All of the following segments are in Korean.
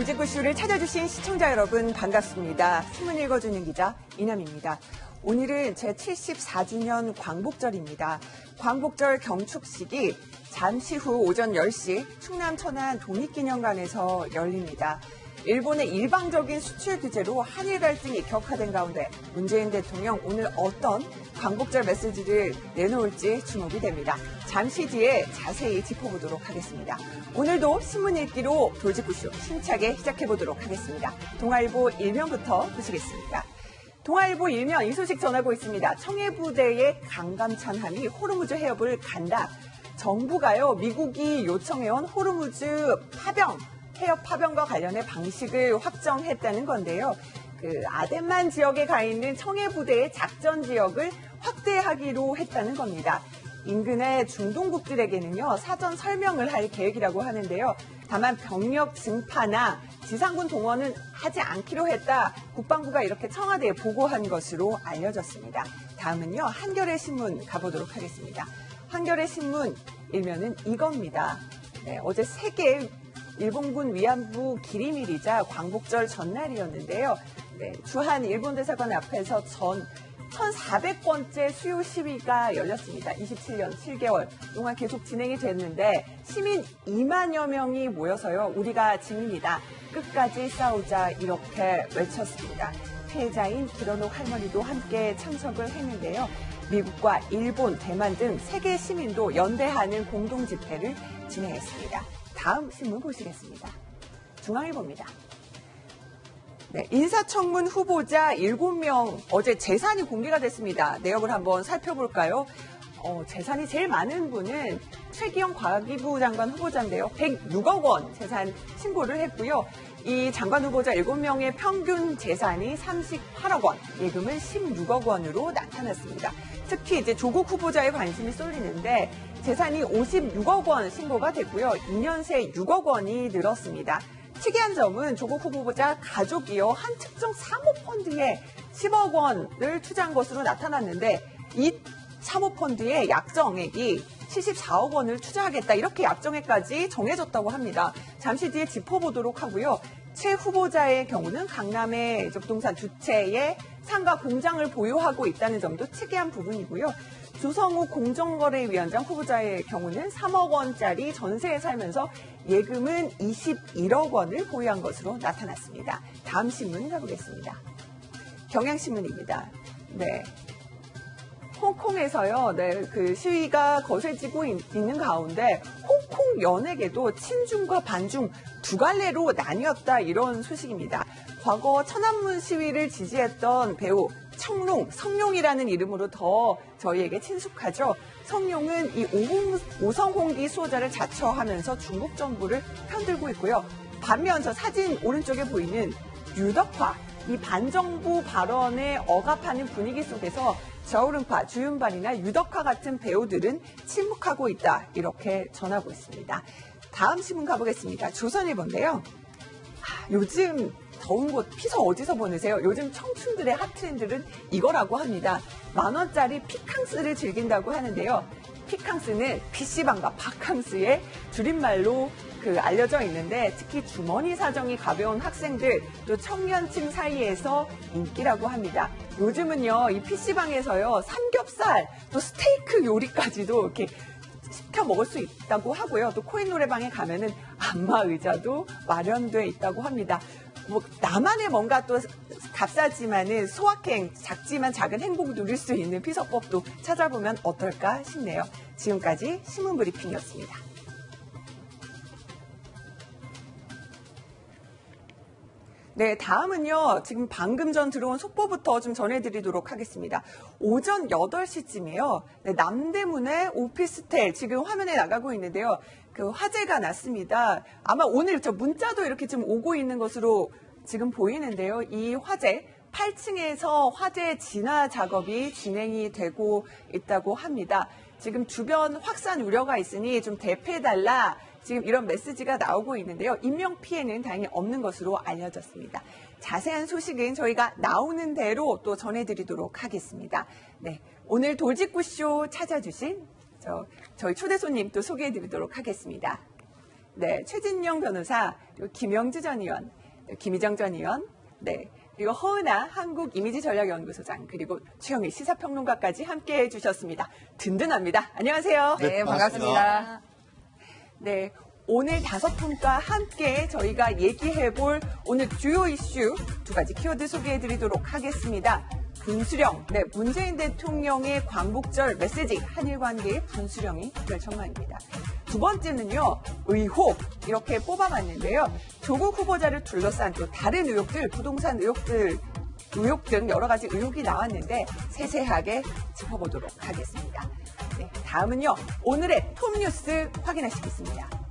돌직구쇼를 찾아주신 시청자 여러분 반갑습니다. 신문 읽어주는 기자 이남입니다. 오늘은 제74주년 광복절입니다. 광복절 경축식이 잠시 후 오전 10시 충남 천안 독립기념관에서 열립니다. 일본의 일방적인 수출 규제로 한일 갈등이 격화된 가운데 문재인 대통령 오늘 어떤 광복절 메시지를 내놓을지 주목이 됩니다. 잠시 뒤에 자세히 짚어보도록 하겠습니다. 오늘도 신문 읽기로 돌직구쇼 힘차게 시작해보도록 하겠습니다. 동아일보 1면부터 보시겠습니다. 동아일보 1면 이 소식 전하고 있습니다. 청해부대의 강감찬함이 호르무즈 해협을 간다. 정부가요, 미국이 요청해온 호르무즈 파병, 해협 파병과 관련해 방식을 확정했다는 건데요. 아덴만 지역에 가 있는 청해부대의 작전 지역을 확대하기로 했다는 겁니다. 인근의 중동국들에게는요, 사전 설명을 할 계획이라고 하는데요. 다만 병력 증파나 지상군 동원은 하지 않기로 했다. 국방부가 이렇게 청와대에 보고한 것으로 알려졌습니다. 다음은요, 한겨레 신문 가보도록 하겠습니다. 한겨레 신문 일면은 이겁니다. 네, 어제 세계 일본군 위안부 기림일이자 광복절 전날이었는데요. 네, 주한 일본 대사관 앞에서 1,400번째 수요 시위가 열렸습니다. 27년 7개월 동안 계속 진행이 됐는데 시민 2만여 명이 모여서요. 우리가 짐입니다. 끝까지 싸우자 이렇게 외쳤습니다. 피해자인 기러녹 할머니도 함께 참석을 했는데요. 미국과 일본, 대만 등 세계 시민도 연대하는 공동 집회를 진행했습니다. 다음 신문 보시겠습니다. 중앙일보입니다. 네, 인사청문 후보자 7명 어제 재산이 공개가 됐습니다. 내역을 한번 살펴볼까요? 재산이 제일 많은 분은 최기영 과기부 장관 후보자인데요. 106억 원 재산 신고를 했고요. 이 장관 후보자 7명의 평균 재산이 38억 원, 예금은 16억 원으로 나타났습니다. 특히 이제 조국 후보자에 관심이 쏠리는데 재산이 56억 원 신고가 됐고요. 2년 새 6억 원이 늘었습니다. 특이한 점은 조국 후보자 가족이요, 한 특정 사모펀드에 10억 원을 투자한 것으로 나타났는데 이 사모펀드의 약정액이 74억 원을 투자하겠다, 이렇게 약정액까지 정해졌다고 합니다. 잠시 뒤에 짚어보도록 하고요. 최 후보자의 경우는 강남의 부동산 두 채의 상가 공장을 보유하고 있다는 점도 특이한 부분이고요. 조성욱 공정거래위원장 후보자의 경우는 3억 원짜리 전세에 살면서 예금은 21억 원을 보유한 것으로 나타났습니다. 다음 신문 가보겠습니다. 경향신문입니다. 네. 홍콩에서요, 네, 시위가 거세지고 있는 가운데 홍콩 연예계도 친중과 반중 두 갈래로 나뉘었다, 이런 소식입니다. 과거 천안문 시위를 지지했던 배우 청룡, 성룡이라는 이름으로 더 저희에게 친숙하죠. 성룡은 이 오성홍기 수호자를 자처하면서 중국 정부를 편들고 있고요. 반면 저 사진 오른쪽에 보이는 유덕화, 이 반정부 발언에 억압하는 분위기 속에서 저우른파, 주윤발이나 유덕화 같은 배우들은 침묵하고 있다, 이렇게 전하고 있습니다. 다음 신문 가보겠습니다. 조선일보인데요. 요즘 더운 곳 피서 어디서 보내세요? 요즘 청춘들의 핫트렌드는 이거라고 합니다. 10,000원짜리 피캉스를 즐긴다고 하는데요. 피캉스는 PC방과 바캉스의 줄임말로 알려져 있는데 특히 주머니 사정이 가벼운 학생들, 또 청년층 사이에서 인기라고 합니다. 요즘은요, 이 PC방에서요, 삼겹살, 또 스테이크 요리까지도 이렇게 시켜 먹을 수 있다고 하고요. 또 코인 노래방에 가면은 안마 의자도 마련돼 있다고 합니다. 나만의 뭔가 또 값싸지만은 소확행, 작지만 작은 행복을 누릴 수 있는 피서법도 찾아보면 어떨까 싶네요. 지금까지 신문 브리핑이었습니다. 네, 다음은요, 지금 방금 전 들어온 속보부터 좀 전해드리도록 하겠습니다. 오전 8시쯤이에요. 네, 남대문의 오피스텔, 지금 화면에 나가고 있는데요. 화재가 났습니다. 아마 오늘 저 문자도 이렇게 좀 오고 있는 것으로 지금 보이는데요. 이 화재, 8층에서 화재 진화 작업이 진행이 되고 있다고 합니다. 지금 주변 확산 우려가 있으니 좀 대피해달라, 지금 이런 메시지가 나오고 있는데요. 인명피해는 다행히 없는 것으로 알려졌습니다. 자세한 소식은 저희가 나오는 대로 또 전해드리도록 하겠습니다. 네, 오늘 돌직구쇼 찾아주신 저희 초대 손님 또 소개해드리도록 하겠습니다. 네, 최진영 변호사, 그리고 김영주 전 의원, 김희정 전 의원, 네, 그리고 허은아 한국이미지전략연구소장, 그리고 최영일 시사평론가까지 함께해 주셨습니다. 든든합니다. 안녕하세요. 네, 반갑습니다. 네, 오늘 5분과 함께 저희가 얘기해볼 오늘 주요 이슈 2가지 키워드 소개해드리도록 하겠습니다. 분수령, 네, 문재인 대통령의 광복절 메시지, 한일 관계의 분수령이 결정만입니다. 두 번째는요, 의혹, 이렇게 뽑아봤는데요. 조국 후보자를 둘러싼 또 다른 의혹들, 부동산 의혹 등 여러 가지 의혹이 나왔는데 세세하게 짚어보도록 하겠습니다. 네, 다음은요, 오늘의 톱뉴스 확인하시겠습니다.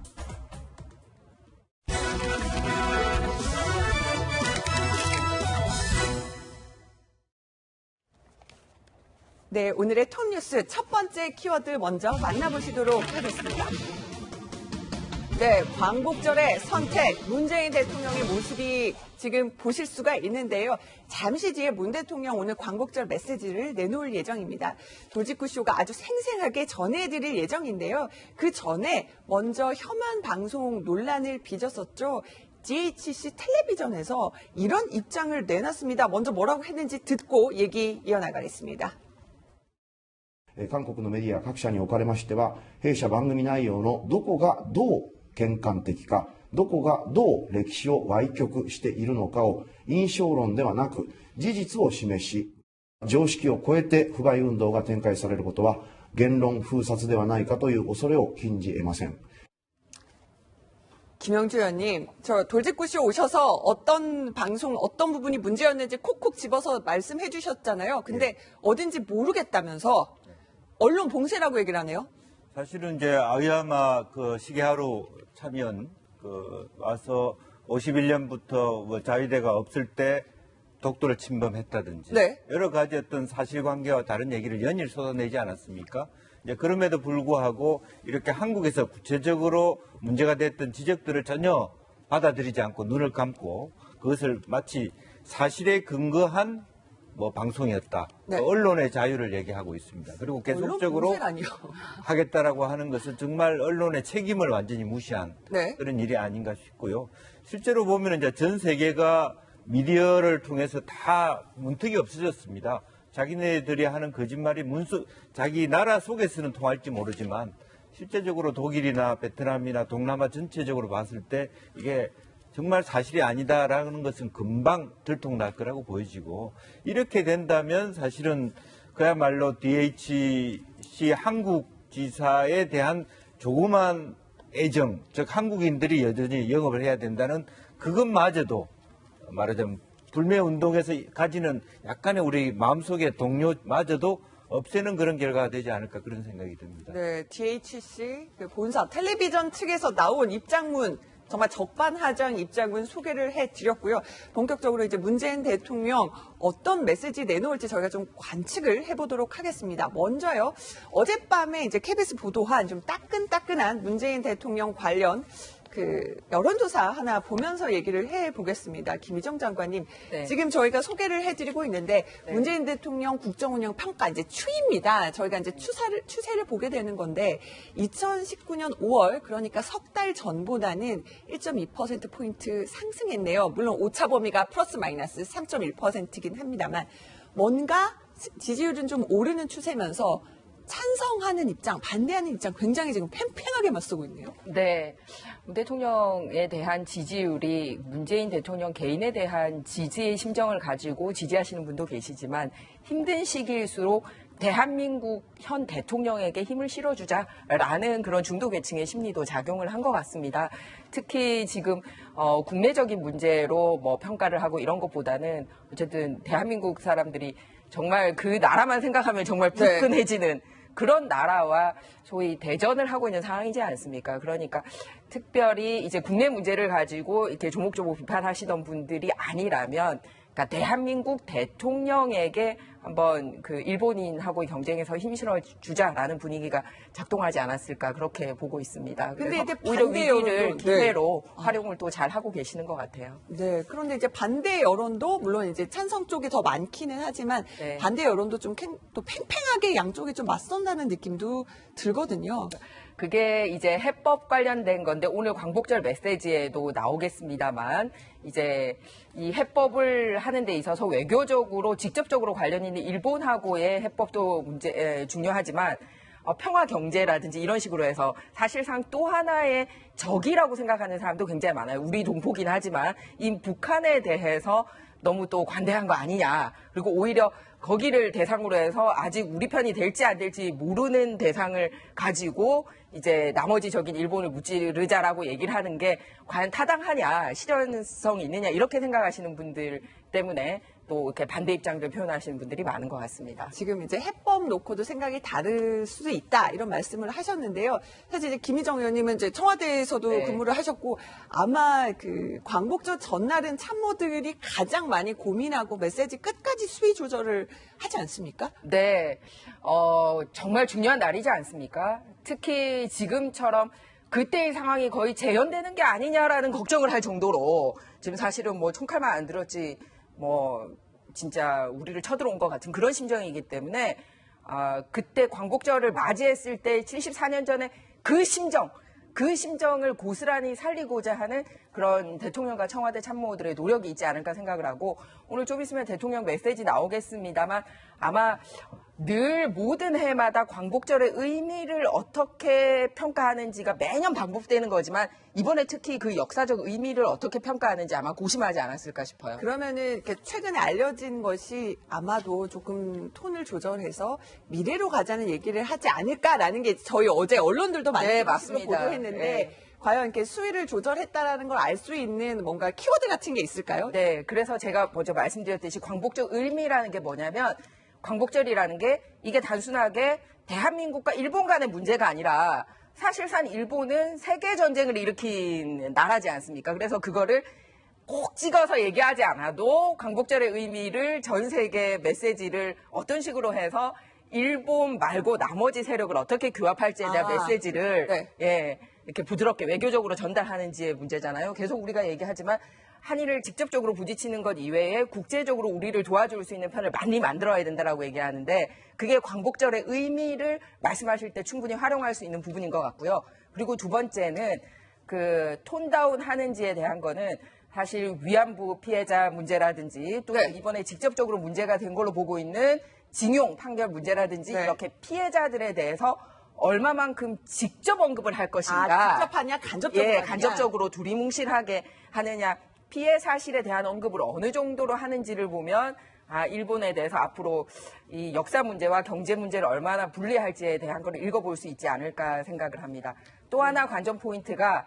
네, 오늘의 톱뉴스 첫 번째 키워드 먼저 만나보시도록 하겠습니다. 네, 광복절의 선택, 문재인 대통령의 모습이 지금 보실 수가 있는데요. 잠시 뒤에 문 대통령 오늘 광복절 메시지를 내놓을 예정입니다. 돌직구쇼가 아주 생생하게 전해드릴 예정인데요. 그 전에 먼저 혐한 방송 논란을 빚었었죠. GHC 텔레비전에서 이런 입장을 내놨습니다. 먼저 뭐라고 했는지 듣고 얘기 이어나가겠습니다. 韓国のメディア各社におかれましては、弊社番組内容のどこがどう喧嘩的か、どこがどう歴史を歪曲しているのかを印象論ではなく事実を示し、常識を超えて不買運動が展開されることは言論封殺ではないかという恐れを禁じ得ません。 김영주 의원님, 저 돌직구쇼 오셔서 어떤 방송, 어떤 부분이 문제였는지 콕콕 집어서 말씀해 주셨잖아요. 근데 어딘지 모르겠다면서 언론 봉쇄라고 얘기를 하네요. 사실은 이제 아우야마 그 시계하루 참여연 와서 51년부터 뭐 자위대가 없을 때 독도를 침범했다든지 네. 여러 가지 어떤 사실관계와 다른 얘기를 연일 쏟아내지 않았습니까? 이제 그럼에도 불구하고 이렇게 한국에서 구체적으로 문제가 됐던 지적들을 전혀 받아들이지 않고 눈을 감고 그것을 마치 사실에 근거한 뭐 방송이었다. 네. 언론의 자유를 얘기하고 있습니다. 그리고 계속적으로 하겠다라고 하는 것은 정말 언론의 책임을 완전히 무시한 네. 그런 일이 아닌가 싶고요. 실제로 보면 이제 전 세계가 미디어를 통해서 다 문턱이 없어졌습니다. 자기네들이 하는 거짓말이 자기 나라 속에서는 통할지 모르지만 실제적으로 독일이나 베트남이나 동남아 전체적으로 봤을 때 이게 정말 사실이 아니다라는 것은 금방 들통날 거라고 보여지고 이렇게 된다면 사실은 그야말로 DHC 한국 지사에 대한 조그만 애정, 즉 한국인들이 여전히 영업을 해야 된다는 그것마저도 말하자면 불매운동에서 가지는 약간의 우리 마음속의 동료마저도 없애는 그런 결과가 되지 않을까 그런 생각이 듭니다. 네, DHC 본사 텔레비전 측에서 나온 입장문 정말 적반하장 입장문 소개를 해드렸고요. 본격적으로 이제 문재인 대통령 어떤 메시지 내놓을지 저희가 좀 관측을 해보도록 하겠습니다. 먼저요, 어젯밤에 이제 KBS 보도한 좀 따끈따끈한 문재인 대통령 관련 여론조사 하나 보면서 얘기를 해보겠습니다. 김희정 장관님, 네. 지금 저희가 소개를 해드리고 있는데 네. 문재인 대통령 국정운영 평가 이제 추입니다. 저희가 이제 추세를 보게 되는 건데 2019년 5월 그러니까 석 달 전보다는 1.2%포인트 상승했네요. 물론 오차 범위가 플러스 마이너스 3.1%이긴 합니다만 뭔가 지지율은 좀 오르는 추세면서 찬성하는 입장, 반대하는 입장 굉장히 지금 팽팽하게 맞서고 있네요. 네. 문 대통령에 대한 지지율이 문재인 대통령 개인에 대한 지지의 심정을 가지고 지지하시는 분도 계시지만 힘든 시기일수록 대한민국 현 대통령에게 힘을 실어주자라는 그런 중도 계층의 심리도 작용을 한 것 같습니다. 특히 지금 국내적인 문제로 뭐 평가를 하고 이런 것보다는 어쨌든 대한민국 사람들이 정말 그 나라만 생각하면 정말 불끈해지는 그런 나라와 소위 대전을 하고 있는 상황이지 않습니까? 그러니까 특별히 이제 국내 문제를 가지고 이렇게 조목조목 비판하시던 분들이 아니라면, 그러니까 대한민국 대통령에게 한번 그 일본인하고의 경쟁에서 힘 실어 주자라는 분위기가 작동하지 않았을까 그렇게 보고 있습니다. 근데 그래서 이제 오히려 반대 위기를 여론도- 기회로 활용을 또 잘 하고 계시는 것 같아요. 네, 그런데 이제 반대 여론도 물론 이제 찬성 쪽이 더 많기는 하지만 네. 반대 여론도 좀 또 팽팽하게 양쪽이 좀 맞선다는 느낌도 들거든요. 그게 이제 해법 관련된 건데 오늘 광복절 메시지에도 나오겠습니다만 이제 이 해법을 하는 데 있어서 외교적으로 직접적으로 관련 있는 일본하고의 해법도 중요하지만 평화 경제라든지 이런 식으로 해서 사실상 또 하나의 적이라고 생각하는 사람도 굉장히 많아요. 우리 동포긴 하지만 이 북한에 대해서 너무 또 관대한 거 아니냐. 그리고 오히려 거기를 대상으로 해서 아직 우리 편이 될지 안 될지 모르는 대상을 가지고 이제 나머지 적인 일본을 무찌르자라고 얘기를 하는 게 과연 타당하냐, 실현성이 있느냐 이렇게 생각하시는 분들 때문에 또 이렇게 반대 입장들 표현하시는 분들이 많은 것 같습니다. 지금 이제 해법 놓고도 생각이 다를 수도 있다 이런 말씀을 하셨는데요. 사실 이제 김희정 의원님은 이제 청와대에서도 네. 근무를 하셨고 아마 그 광복절 전날은 참모들이 가장 많이 고민하고 메시지 끝까지 수위 조절을 하지 않습니까? 네, 정말 중요한 날이지 않습니까? 특히 지금처럼 그때의 상황이 거의 재현되는 게 아니냐라는 걱정을 할 정도로 지금 사실은 뭐 총칼만 안 들었지 뭐 진짜 우리를 쳐들어온 것 같은 그런 심정이기 때문에 그때 광복절을 맞이했을 때 74년 전에 그 심정을 고스란히 살리고자 하는 그런 대통령과 청와대 참모들의 노력이 있지 않을까 생각을 하고 오늘 좀 있으면 대통령 메시지 나오겠습니다만 아마 늘 모든 해마다 광복절의 의미를 어떻게 평가하는지가 매년 반복되는 거지만 이번에 특히 그 역사적 의미를 어떻게 평가하는지 아마 고심하지 않았을까 싶어요. 그러면은 이렇게 최근에 알려진 것이 아마도 조금 톤을 조절해서 미래로 가자는 얘기를 하지 않을까라는 게 저희 어제 언론들도 많이 네, 식으로 맞습니다. 보도했는데 네. 과연 이렇게 수위를 조절했다라는 걸 알 수 있는 뭔가 키워드 같은 게 있을까요? 네, 그래서 제가 먼저 말씀드렸듯이 광복절 의미라는 게 뭐냐면 광복절이라는 게 이게 단순하게 대한민국과 일본 간의 문제가 아니라 사실상 일본은 세계 전쟁을 일으킨 나라지 않습니까? 그래서 그거를 꼭 찍어서 얘기하지 않아도 광복절의 의미를 전 세계 메시지를 어떤 식으로 해서 일본 말고 나머지 세력을 어떻게 교합할지에 대한 메시지를 네. 예, 이렇게 부드럽게 외교적으로 전달하는지의 문제잖아요. 계속 우리가 얘기하지만 한일을 직접적으로 부딪히는 것 이외에 국제적으로 우리를 도와줄 수 있는 편을 많이 만들어야 된다라고 얘기하는데 그게 광복절의 의미를 말씀하실 때 충분히 활용할 수 있는 부분인 것 같고요. 그리고 두 번째는 그 톤다운 하는지에 대한 거는 사실 위안부 피해자 문제라든지 또 이번에 직접적으로 문제가 된 걸로 보고 있는 징용 판결 문제라든지 네. 이렇게 피해자들에 대해서 얼마만큼 직접 언급을 할 것인가. 직접 하냐, 간접적으로 예, 하느냐. 간접적으로 두리뭉실하게 하느냐. 피해 사실에 대한 언급을 어느 정도로 하는지를 보면 일본에 대해서 앞으로 이 역사 문제와 경제 문제를 얼마나 분리할지에 대한 걸 읽어볼 수 있지 않을까 생각을 합니다. 또 하나 관전 포인트가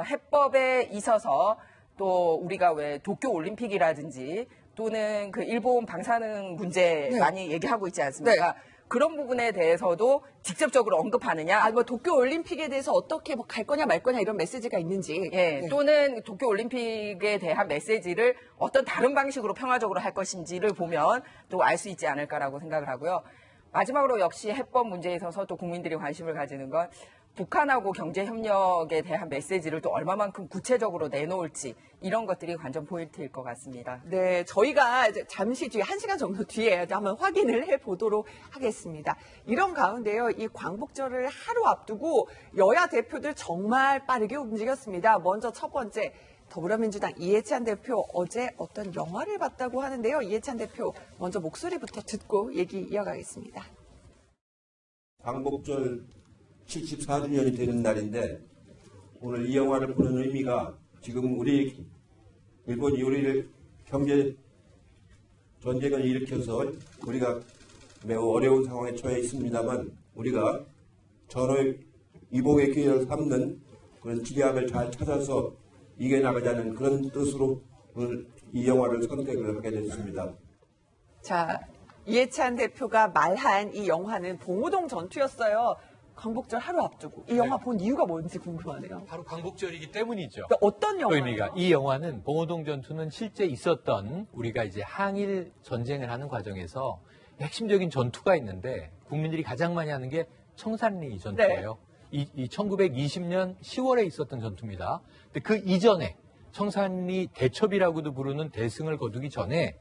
해법에 있어서 또 우리가 왜 도쿄 올림픽이라든지 또는 그 일본 방사능 문제 네. 많이 얘기하고 있지 않습니까? 그런 부분에 대해서도 직접적으로 언급하느냐. 뭐 도쿄 올림픽에 대해서 어떻게 뭐 갈 거냐 말 거냐 이런 메시지가 있는지. 예, 네. 또는 도쿄 올림픽에 대한 메시지를 어떤 다른 방식으로 평화적으로 할 것인지를 보면 또 알 수 있지 않을까라고 생각을 하고요. 마지막으로 역시 해법 문제에 있어서 또 국민들이 관심을 가지는 건 북한하고 경제 협력에 대한 메시지를 또 얼마만큼 구체적으로 내놓을지 이런 것들이 관전 포인트일 것 같습니다. 네, 저희가 이제 잠시 뒤에 1시간 정도 뒤에 한번 확인을 해보도록 하겠습니다. 이런 가운데요, 이 광복절을 하루 앞두고 여야 대표들 정말 빠르게 움직였습니다. 먼저 첫 번째, 더불어민주당 이해찬 대표 어제 어떤 영화를 봤다고 하는데요. 이해찬 대표 먼저 목소리부터 듣고 얘기 이어가겠습니다. 광복절 74주년이 되는 날인데 오늘 이 영화를 보는 의미가 지금 우리 일본이 우리를 경제 전쟁을 일으켜서 우리가 매우 어려운 상황에 처해 있습니다만 우리가 전후의 이복의 기회를 삼는 그런 지략을 잘 찾아서 이겨나가자는 그런 뜻으로 오늘 이 영화를 선택을 하게 됐습니다. 자, 이해찬 대표가 말한 이 영화는 봉오동 전투였어요. 광복절 하루 앞두고. 이 영화 본 이유가 뭔지 궁금하네요. 바로 광복절이기 때문이죠. 그러니까 어떤 영화예요? 의미가 이 영화는 봉오동 전투는 실제 있었던 우리가 이제 항일 전쟁을 하는 과정에서 핵심적인 전투가 있는데 국민들이 가장 많이 하는 게 청산리 전투예요. 이 1920년 10월에 있었던 전투입니다. 근데 그 이전에 청산리 대첩이라고도 부르는 대승을 거두기 전에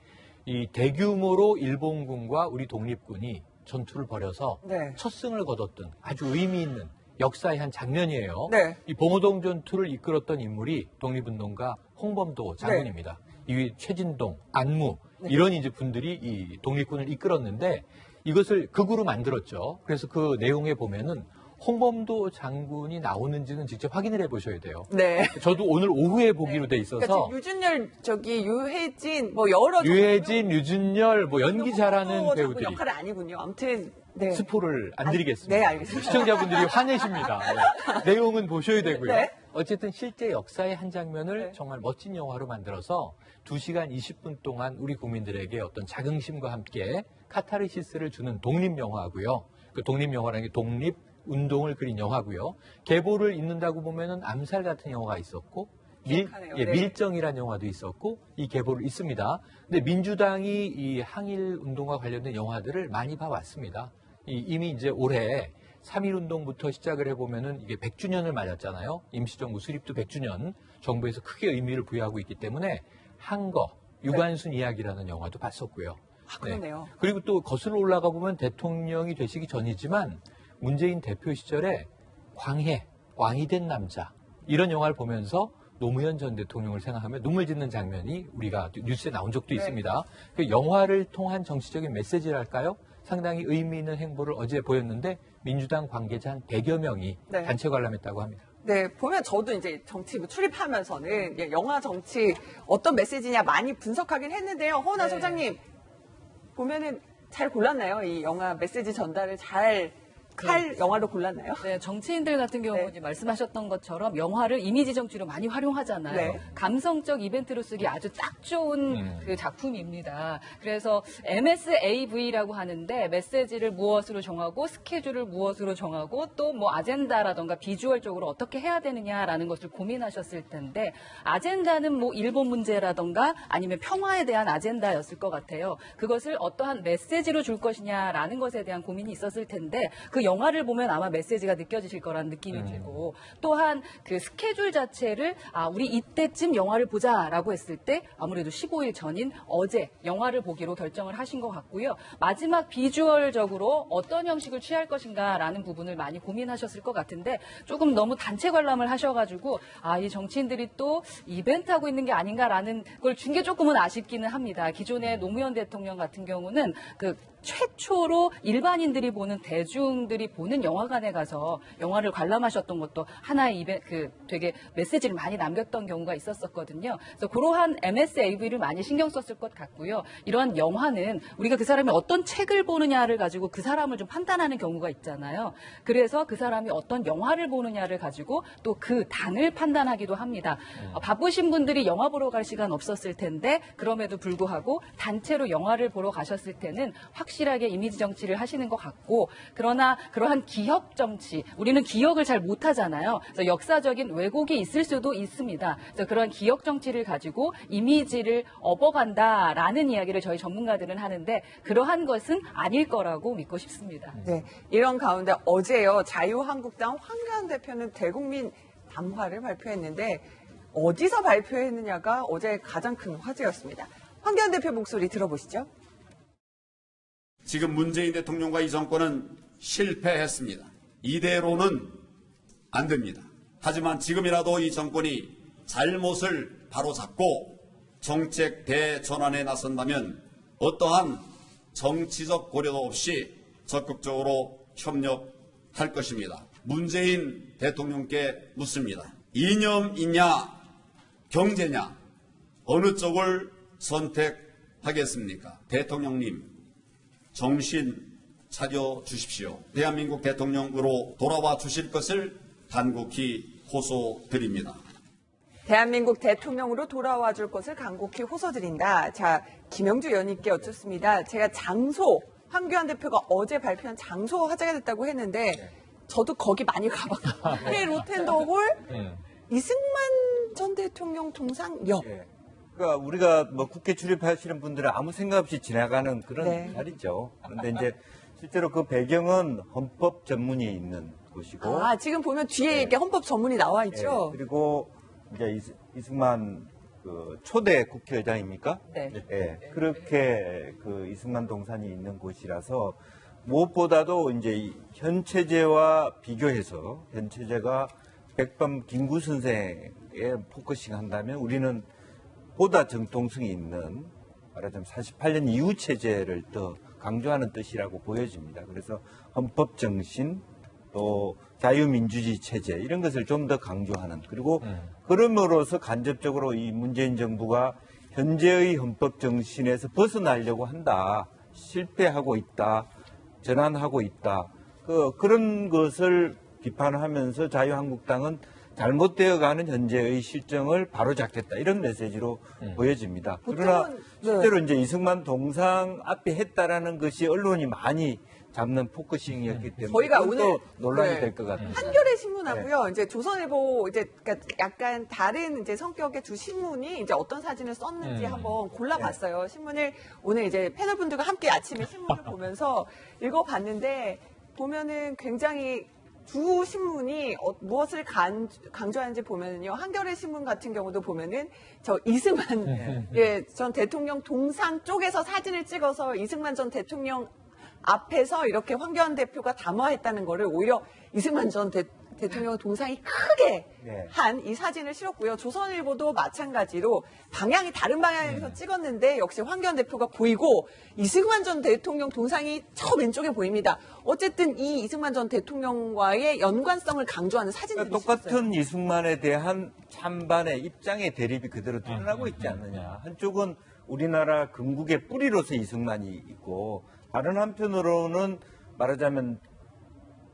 이 대규모로 일본군과 우리 독립군이 전투를 벌여서 네. 첫 승을 거뒀던 아주 의미 있는 역사의 한 장면이에요. 네. 이 봉오동 전투를 이끌었던 인물이 독립운동가 홍범도 장군입니다. 이 최진동, 안무 이런 이제 분들이 이 독립군을 이끌었는데 이것을 극으로 만들었죠. 그래서 그 내용에 보면은 홍범도 장군이 나오는지는 직접 확인을 해보셔야 돼요. 네. 저도 오늘 오후에 보기로 돼 있어서 그러니까 유준열, 유해진, 뭐 여러 유해진, 유준열, 뭐 연기 잘하는 배우들이 역할은 아니군요. 아무튼 네. 스포를 안 드리겠습니다. 네, 알겠습니다. 시청자분들이 화내십니다. 네. 내용은 보셔야 되고요. 네. 어쨌든 실제 역사의 한 장면을 네. 정말 멋진 영화로 만들어서 2시간 20분 동안 우리 국민들에게 어떤 자긍심과 함께 카타르시스를 주는 독립영화고요. 그 독립영화라는 게 독립운동을 그린 영화고요. 계보를 잇는다고 보면은 암살 같은 영화가 있었고 기억하네요. 네. 밀정이라는 영화도 있었고 이 계보를 있습니다. 근데 민주당이 이 항일 운동과 관련된 영화들을 많이 봐왔습니다. 이미 이제 올해 3.1운동부터 시작을 해보면은 이게 100주년을 맞았잖아요. 임시정부 수립도 100주년 정부에서 크게 의미를 부여하고 있기 때문에 한거, 유관순 이야기라는 영화도 봤었고요. 아, 그러네요. 그리고 또 거슬러 올라가 보면 대통령이 되시기 전이지만 문재인 대표 시절에 광해, 왕이 된 남자 이런 영화를 보면서 노무현 전 대통령을 생각하며 눈물 짓는 장면이 우리가 뉴스에 나온 적도 있습니다. 그 영화를 통한 정치적인 메시지랄까요? 상당히 의미 있는 행보를 어제 보였는데 민주당 관계자 한 100여 명이 네. 단체 관람했다고 합니다. 네, 보면 저도 이제 정치부 출입하면서는 영화 정치 어떤 메시지냐 많이 분석하긴 했는데요. 허은하 네. 소장님, 보면은 잘 골랐나요? 이 영화 메시지 전달을 잘 할 영화로 골랐나요? 네, 정치인들 같은 경우 네. 이제 말씀하셨던 것처럼 영화를 이미지 정치로 많이 활용하잖아요. 네. 감성적 이벤트로 쓰기 아주 딱 좋은 그 작품입니다. 그래서 MSAV라고 하는데 메시지를 무엇으로 정하고 스케줄을 무엇으로 정하고 또 뭐 아젠다라던가 비주얼적으로 어떻게 해야 되느냐라는 것을 고민하셨을 텐데 아젠다는 뭐 일본 문제라던가 아니면 평화에 대한 아젠다였을 것 같아요. 그것을 어떠한 메시지로 줄 것이냐라는 것에 대한 고민이 있었을 텐데 그 영화를 보면 아마 메시지가 느껴지실 거라는 느낌이 들고 또한 그 스케줄 자체를 우리 이때쯤 영화를 보자라고 했을 때 아무래도 15일 전인 어제 영화를 보기로 결정을 하신 것 같고요. 마지막 비주얼적으로 어떤 형식을 취할 것인가라는 부분을 많이 고민하셨을 것 같은데 조금 너무 단체 관람을 하셔가지고 이 정치인들이 또 이벤트하고 있는 게 아닌가라는 걸 준 게 조금은 아쉽기는 합니다. 기존의 노무현 대통령 같은 경우는 그 최초로 일반인들이 보는 대중들이 보는 영화관에 가서 영화를 관람하셨던 것도 하나의 되게 메시지를 많이 남겼던 경우가 있었었거든요. 그래서 그러한 MSAV를 많이 신경 썼을 것 같고요. 이러한 영화는 우리가 그 사람이 어떤 책을 보느냐를 가지고 그 사람을 좀 판단하는 경우가 있잖아요. 그래서 그 사람이 어떤 영화를 보느냐를 가지고 또 그 단을 판단하기도 합니다. 바쁘신 분들이 영화 보러 갈 시간 없었을 텐데 그럼에도 불구하고 단체로 영화를 보러 가셨을 때는 확실하게 이미지 정치를 하시는 것 같고 그러나 그러한 기억 정치 우리는 기억을 잘 못하잖아요. 그래서 역사적인 왜곡이 있을 수도 있습니다. 그래서 그런 기억 정치를 가지고 이미지를 업어간다라는 이야기를 저희 전문가들은 하는데 그러한 것은 아닐 거라고 믿고 싶습니다. 네, 이런 가운데 어제요 자유한국당 황교안 대표는 대국민 담화를 발표했는데 어디서 발표했느냐가 어제 가장 큰 화제였습니다. 황교안 대표 목소리 들어보시죠. 지금 문재인 대통령과 이 정권은 실패했습니다. 이대로는 안 됩니다. 하지만 지금이라도 이 정권이 잘못을 바로잡고 정책 대전환에 나선다면 어떠한 정치적 고려도 없이 적극적으로 협력할 것입니다. 문재인 대통령께 묻습니다. 이념이냐 경제냐 어느 쪽을 선택하겠습니까? 대통령님 정신 차려 주십시오. 대한민국 대통령으로 돌아와 주실 것을 간곡히 호소드립니다. 대한민국 대통령으로 돌아와 줄 것을 간곡히 호소드린다. 자, 김영주 의원님께 여쭙습니다. 제가 장소, 황교안 대표가 어제 발표한 장소 화제가 됐다고 했는데 저도 거기 많이 가봤거든요. 로텐더홀 이승만 전 대통령 동상역. 그러니까 우리가 뭐 국회 출입하시는 분들은 아무 생각 없이 지나가는 그런 네. 자리죠. 그런데 이제 실제로 그 배경은 헌법 전문이 있는 곳이고. 아, 지금 보면 뒤에 이렇게 헌법 전문이 나와 있죠? 예, 그리고 이제 이승만 그 초대 국회의장입니까? 네. 예, 그렇게 그 이승만 동산이 있는 곳이라서 무엇보다도 이제 현 체제와 비교해서 현 체제가 백범 김구 선생에 포커싱 한다면 우리는 보다 정통성이 있는 말하자면 48년 이후 체제를 더 강조하는 뜻이라고 보여집니다. 그래서 헌법 정신 또 자유민주주의 체제 이런 것을 좀 더 강조하는 그리고 그럼으로써 간접적으로 이 문재인 정부가 현재의 헌법 정신에서 벗어나려고 한다. 실패하고 있다. 전환하고 있다. 그런 것을 비판하면서 자유한국당은 잘못되어가는 현재의 실정을 바로잡겠다. 이런 메시지로 보여집니다. 그러나 보통은, 네. 실제로 이제 이승만 동상 앞에 했다라는 것이 언론이 많이 잡는 포커싱이었기 때문에 저희가 그건 또 오늘, 논란이 네. 될 것 같아요. 한겨레 신문하고요. 이제 조선일보 이제 그러니까 약간 다른 이제 성격의 두 신문이 이제 어떤 사진을 썼는지 한번 골라봤어요. 신문을 오늘 이제 패널분들과 함께 아침에 신문을 보면서 읽어봤는데 보면은 굉장히 두 신문이 무엇을 강조하는지 보면은요. 한겨레 신문 같은 경우도 보면은 저 이승만 전 대통령 동상 쪽에서 사진을 찍어서 이승만 전 대통령 앞에서 이렇게 황교안 대표가 담화했다는 거를 오히려 이승만 전 대통령 동상이 크게 네. 한 이 사진을 실었고요. 조선일보도 마찬가지로 방향이 다른 방향에서 찍었는데 역시 황교안 대표가 보이고 이승만 전 대통령 동상이 저 왼쪽에 보입니다. 어쨌든 이 이승만 전 대통령과의 연관성을 강조하는 사진들이 그러니까 있었어요. 똑같은 이승만에 대한 찬반의 입장의 대립이 그대로 드러나고 있지 않느냐. 한쪽은 우리나라 건국의 뿌리로서 이승만이 있고 다른 한편으로는 말하자면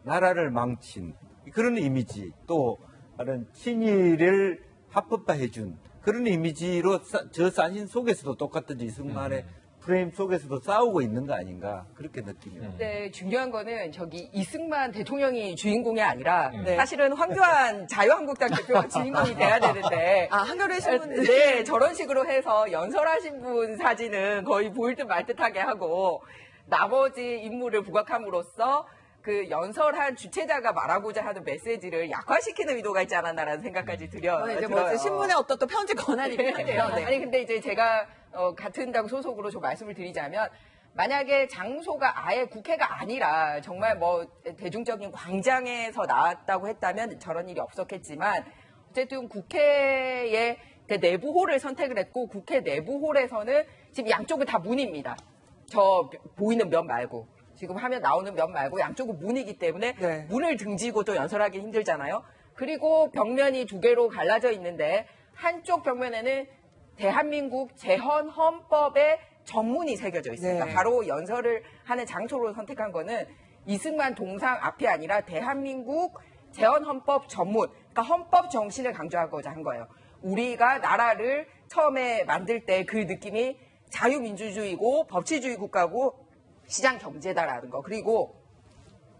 나라를 망친 그런 이미지 또 다른 친일을 합법화해준 그런 이미지로 저 사진 속에서도 똑같은 이승만의 프레임 속에서도 싸우고 있는 거 아닌가 그렇게 느낍니다. 네, 중요한 거는 저기 이승만 대통령이 주인공이 아니라 네. 사실은 황교안 자유한국당 대표가 주인공이 돼야 되는데 아, 한겨레 신문 네, 저런 식으로 해서 연설하신 분 사진은 거의 보일 듯 말 듯하게 하고 나머지 인물을 부각함으로써 그 연설한 주체자가 말하고자 하는 메시지를 약화시키는 의도가 있지 않았나라는 생각까지 들어요. 이제 뭐 신문의 어떤 또 편집 권한이긴 한데요. 네. 아니 근데 이제 제가 같은 당 소속으로 좀 말씀을 드리자면 만약에 장소가 아예 국회가 아니라 정말 뭐 대중적인 광장에서 나왔다고 했다면 저런 일이 없었겠지만 어쨌든 국회의 내부홀을 선택을 했고 국회 내부홀에서는 지금 양쪽은 다 문입니다. 저 보이는 면 말고 지금 화면 나오는 면 말고 양쪽은 문이기 때문에 네. 문을 등지고 또 연설하기 힘들잖아요. 그리고 벽면이 두 개로 갈라져 있는데 한쪽 벽면에는 대한민국 재헌 헌법의 전문이 새겨져 있습니다. 네. 바로 연설을 하는 장소로 선택한 거는 이승만 동상 앞이 아니라 대한민국 재헌 헌법 전문, 그러니까 헌법 정신을 강조하고자 한 거예요. 우리가 나라를 처음에 만들 때 그 느낌이 자유민주주의고 법치주의 국가고 시장 경제다라는 거. 그리고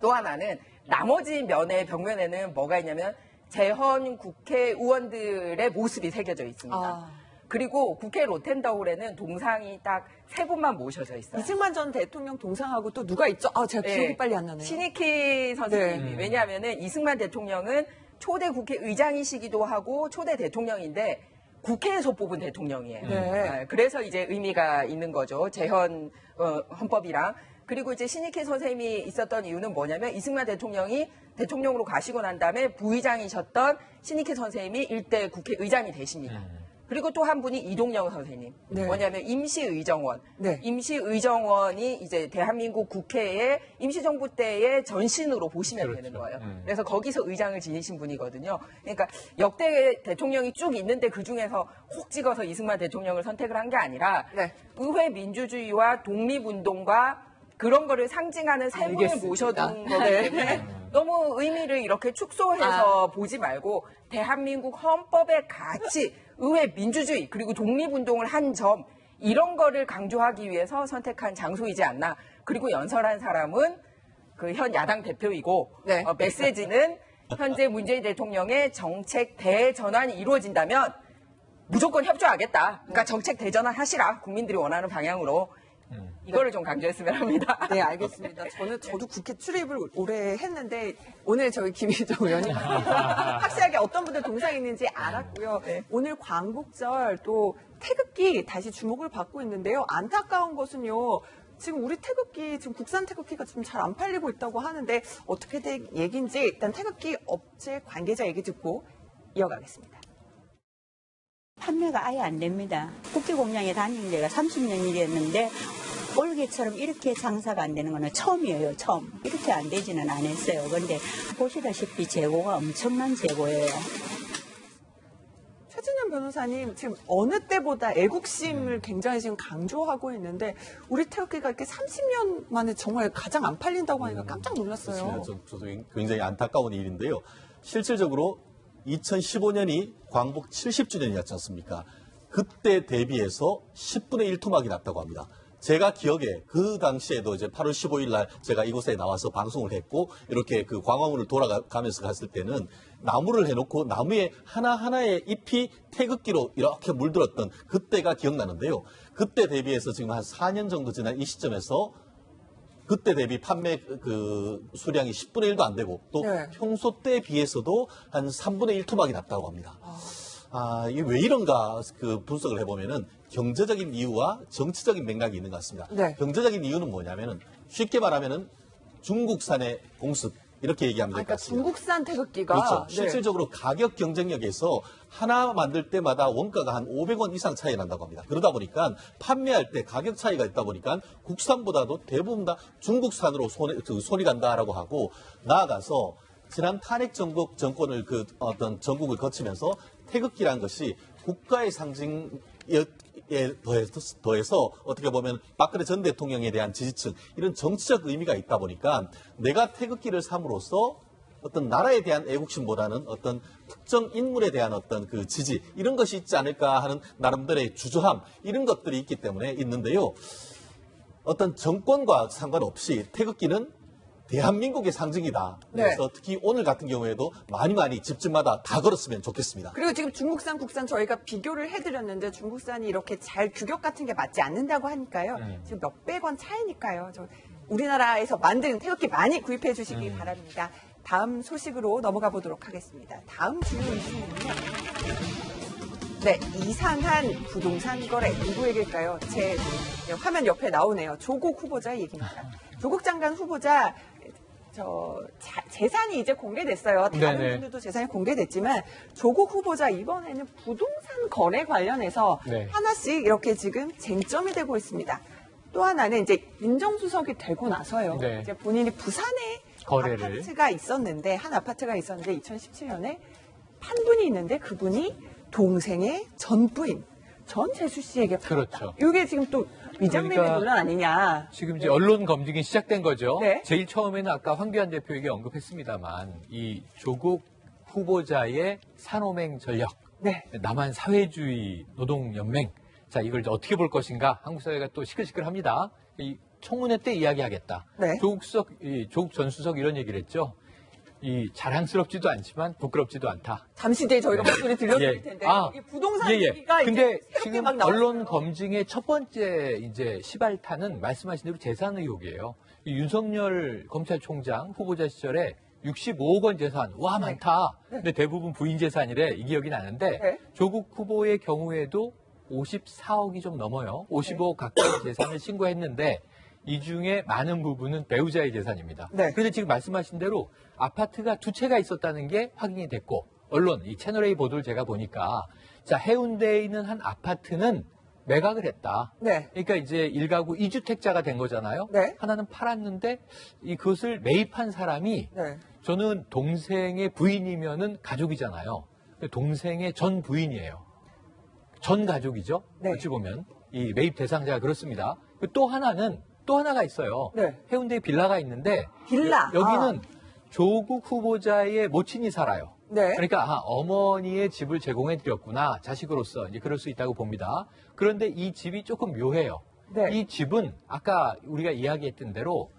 또 하나는 나머지 면의 벽면에는 뭐가 있냐면 재헌 국회의원들의 모습이 새겨져 있습니다. 아. 그리고 국회 로텐더홀에는 동상이 딱 세 분만 모셔져 있어요. 이승만 전 대통령 동상하고 또 누가 있죠? 아, 제가 기억이 네. 빨리 안 나네요. 신익희 선생님이. 네. 왜냐하면은 이승만 대통령은 초대 국회의장이시기도 하고 초대 대통령인데 국회에서 뽑은 대통령이에요. 네. 그래서 이제 의미가 있는 거죠. 재헌 헌법이랑. 그리고 이제 신익희 선생님이 있었던 이유는 뭐냐면 이승만 대통령이 대통령으로 가시고 난 다음에 부의장이셨던 신익희 선생님이 일대 국회의장이 되십니다. 그리고 또 한 분이 이동영 선생님. 네. 뭐냐면 임시의정원. 네. 임시의정원이 이제 대한민국 국회의 임시정부 때의 전신으로 보시면 그렇죠. 되는 거예요. 그래서 거기서 의장을 지니신 분이거든요. 그러니까 역대 대통령이 쭉 있는데 그 중에서 혹 찍어서 이승만 대통령을 선택을 한 게 아니라 네. 의회 민주주의와 독립운동과 그런 거를 상징하는 세 분을 알겠습니다. 모셔둔 거기 때문에 너무 의미를 이렇게 축소해서 보지 말고 대한민국 헌법의 가치, 의회 민주주의 그리고 독립운동을 한 점 이런 거를 강조하기 위해서 선택한 장소이지 않나. 그리고 연설한 사람은 그 현 야당 대표이고 네. 메시지는 현재 문재인 대통령의 정책 대전환이 이루어진다면 무조건 협조하겠다. 그러니까 정책 대전환 하시라. 국민들이 원하는 방향으로. 이거를 좀 강조했으면 합니다. 네, 알겠습니다. 저도 국회 출입을 오래 했는데 오늘 저희 김희정 의원님 확실하게 어떤 분들 동상이 있는지 알았고요. 네. 오늘 광복절 또 태극기 다시 주목을 받고 있는데요. 안타까운 것은요. 지금 우리 태극기, 지금 국산 태극기가 좀 잘 안 팔리고 있다고 하는데 어떻게 된 얘기인지 일단 태극기 업체 관계자 얘기 듣고 이어가겠습니다. 판매가 아예 안 됩니다. 국회 공장에 다니는 데가 30년 일이었는데 올해처럼 이렇게 장사가 안 되는 거는 처음이에요, 처음. 이렇게 안 되지는 않았어요. 그런데 보시다시피 재고가 엄청난 재고예요. 최진현 변호사님, 지금 어느 때보다 애국심을 굉장히 지금 강조하고 있는데 우리 태극기가 이렇게 30년 만에 정말 가장 안 팔린다고 하니까 깜짝 놀랐어요. 그렇습니다. 저도 굉장히 안타까운 일인데요. 실질적으로 2015년이 광복 70주년이었지 않습니까? 그때 대비해서 10분의 1 토막이 났다고 합니다. 제가 기억에 그 당시에도 이제 8월 15일 날 제가 이곳에 나와서 방송을 했고 이렇게 그 광화문을 돌아가면서 갔을 때는 나무를 해놓고 나무에 하나하나의 잎이 태극기로 이렇게 물들었던 그때가 기억나는데요. 그때 대비해서 지금 한 4년 정도 지난 이 시점에서 그때 대비 판매 그 수량이 10분의 1도 안 되고 또 네. 평소 때에 비해서도 한 3분의 1 토막이 났다고 합니다. 이게 왜 이런가 그 분석을 해보면은 경제적인 이유와 정치적인 맥락이 있는 것 같습니다. 네. 경제적인 이유는 뭐냐면은 쉽게 말하면은 중국산의 공습 이렇게 얘기하면 될 것 그러니까 같습니다. 중국산 태극기가 그렇죠. 네. 실질적으로 가격 경쟁력에서 하나 만들 때마다 원가가 한 500원 이상 차이 난다고 합니다. 그러다 보니까 판매할 때 가격 차이가 있다 보니까 국산보다도 대부분 다 중국산으로 손이 간다라고 하고 나아가서 지난 탄핵 정권을 그 어떤 전국을 거치면서 태극기라는 것이 국가의 상징에 더해서 어떻게 보면 박근혜 전 대통령에 대한 지지층 이런 정치적 의미가 있다 보니까 내가 태극기를 삼으로써 어떤 나라에 대한 애국심보다는 어떤 특정 인물에 대한 어떤 그 지지 이런 것이 있지 않을까 하는 나름대로의 주저함 이런 것들이 있기 때문에 있는데요. 어떤 정권과 상관없이 태극기는 대한민국의 상징이다. 그래서 네. 특히 오늘 같은 경우에도 많이 집집마다 다 걸었으면 좋겠습니다. 그리고 지금 중국산, 국산 저희가 비교를 해드렸는데 중국산이 이렇게 잘 규격 같은 게 맞지 않는다고 하니까요. 지금 몇백 원 차이니까요. 우리나라에서 만든 태극기 많이 구입해 주시기 바랍니다. 다음 소식으로 넘어가 보도록 하겠습니다. 다음 주요 이슈는요. 네, 이상한 부동산 거래 누구에게일까요? 제 화면 옆에 나오네요. 조국 후보자의 얘기입니다. 조국 장관 후보자 재산이 이제 공개됐어요. 다른 네네. 분들도 재산이 공개됐지만 조국 후보자 이번에는 부동산 거래 관련해서 네. 하나씩 이렇게 지금 쟁점이 되고 있습니다. 또 하나는 이제 민정수석이 되고 나서요. 네. 이제 본인이 부산에 거래를. 아파트가 있었는데 한 아파트가 있었는데 2017년에 판 분이 있는데 그분이 동생의 전 부인 전재수 씨에게 팔았다. 그렇죠. 이게 지금 또 위장매매 그러니까 논란 아니냐. 지금 이제 언론 검증이 시작된 거죠. 네. 제일 처음에는 아까 황교안 대표에게 언급했습니다만 이 조국 후보자의 산호맹 전력, 네. 남한 사회주의 노동연맹, 자 이걸 이제 어떻게 볼 것인가 한국 사회가 또 시끌시끌합니다. 이 청문회 때 이야기하겠다. 네. 조국 전 수석 이런 얘기를 했죠. 이 자랑스럽지도 않지만 부끄럽지도 않다. 잠시 뒤에 저희가 목소리 들려드릴 예. 텐데 아, 이 부동산 예, 예. 얘기가 근데 이제 새롭게 지금 막 나왔어요. 언론 검증의 첫 번째 이제 시발탄은 말씀하신 대로 재산 의혹이에요. 이 윤석열 검찰총장 후보자 시절에 65억 원 재산, 와 많다. 근데 대부분 부인 재산이래 이 기억이 나는데 네. 조국 후보의 경우에도 54억이 좀 넘어요. 55억 가까이 재산을 신고했는데 이 중에 많은 부분은 배우자의 재산입니다. 네. 그런데 지금 말씀하신 대로 아파트가 두 채가 있었다는 게 확인이 됐고 언론, 이 채널A 보도를 제가 보니까 자 해운대에 있는 한 아파트는 매각을 했다. 네. 그러니까 이제 1가구 2주택자가 된 거잖아요. 네. 하나는 팔았는데 그것을 매입한 사람이 네. 저는 동생의 부인이면은 가족이잖아요. 동생의 전 부인이에요. 전 가족이죠. 네. 어찌 보면 이 매입 대상자가 그렇습니다. 또 하나가 있어요. 네. 해운대에 빌라가 있는데 빌라. 여기는 조국 후보자의 모친이 살아요. 네. 그러니까 어머니의 집을 제공해 드렸구나. 자식으로서 이제 그럴 수 있다고 봅니다. 그런데 이 집이 조금 묘해요. 네. 이 집은 아까 우리가 이야기했던 대로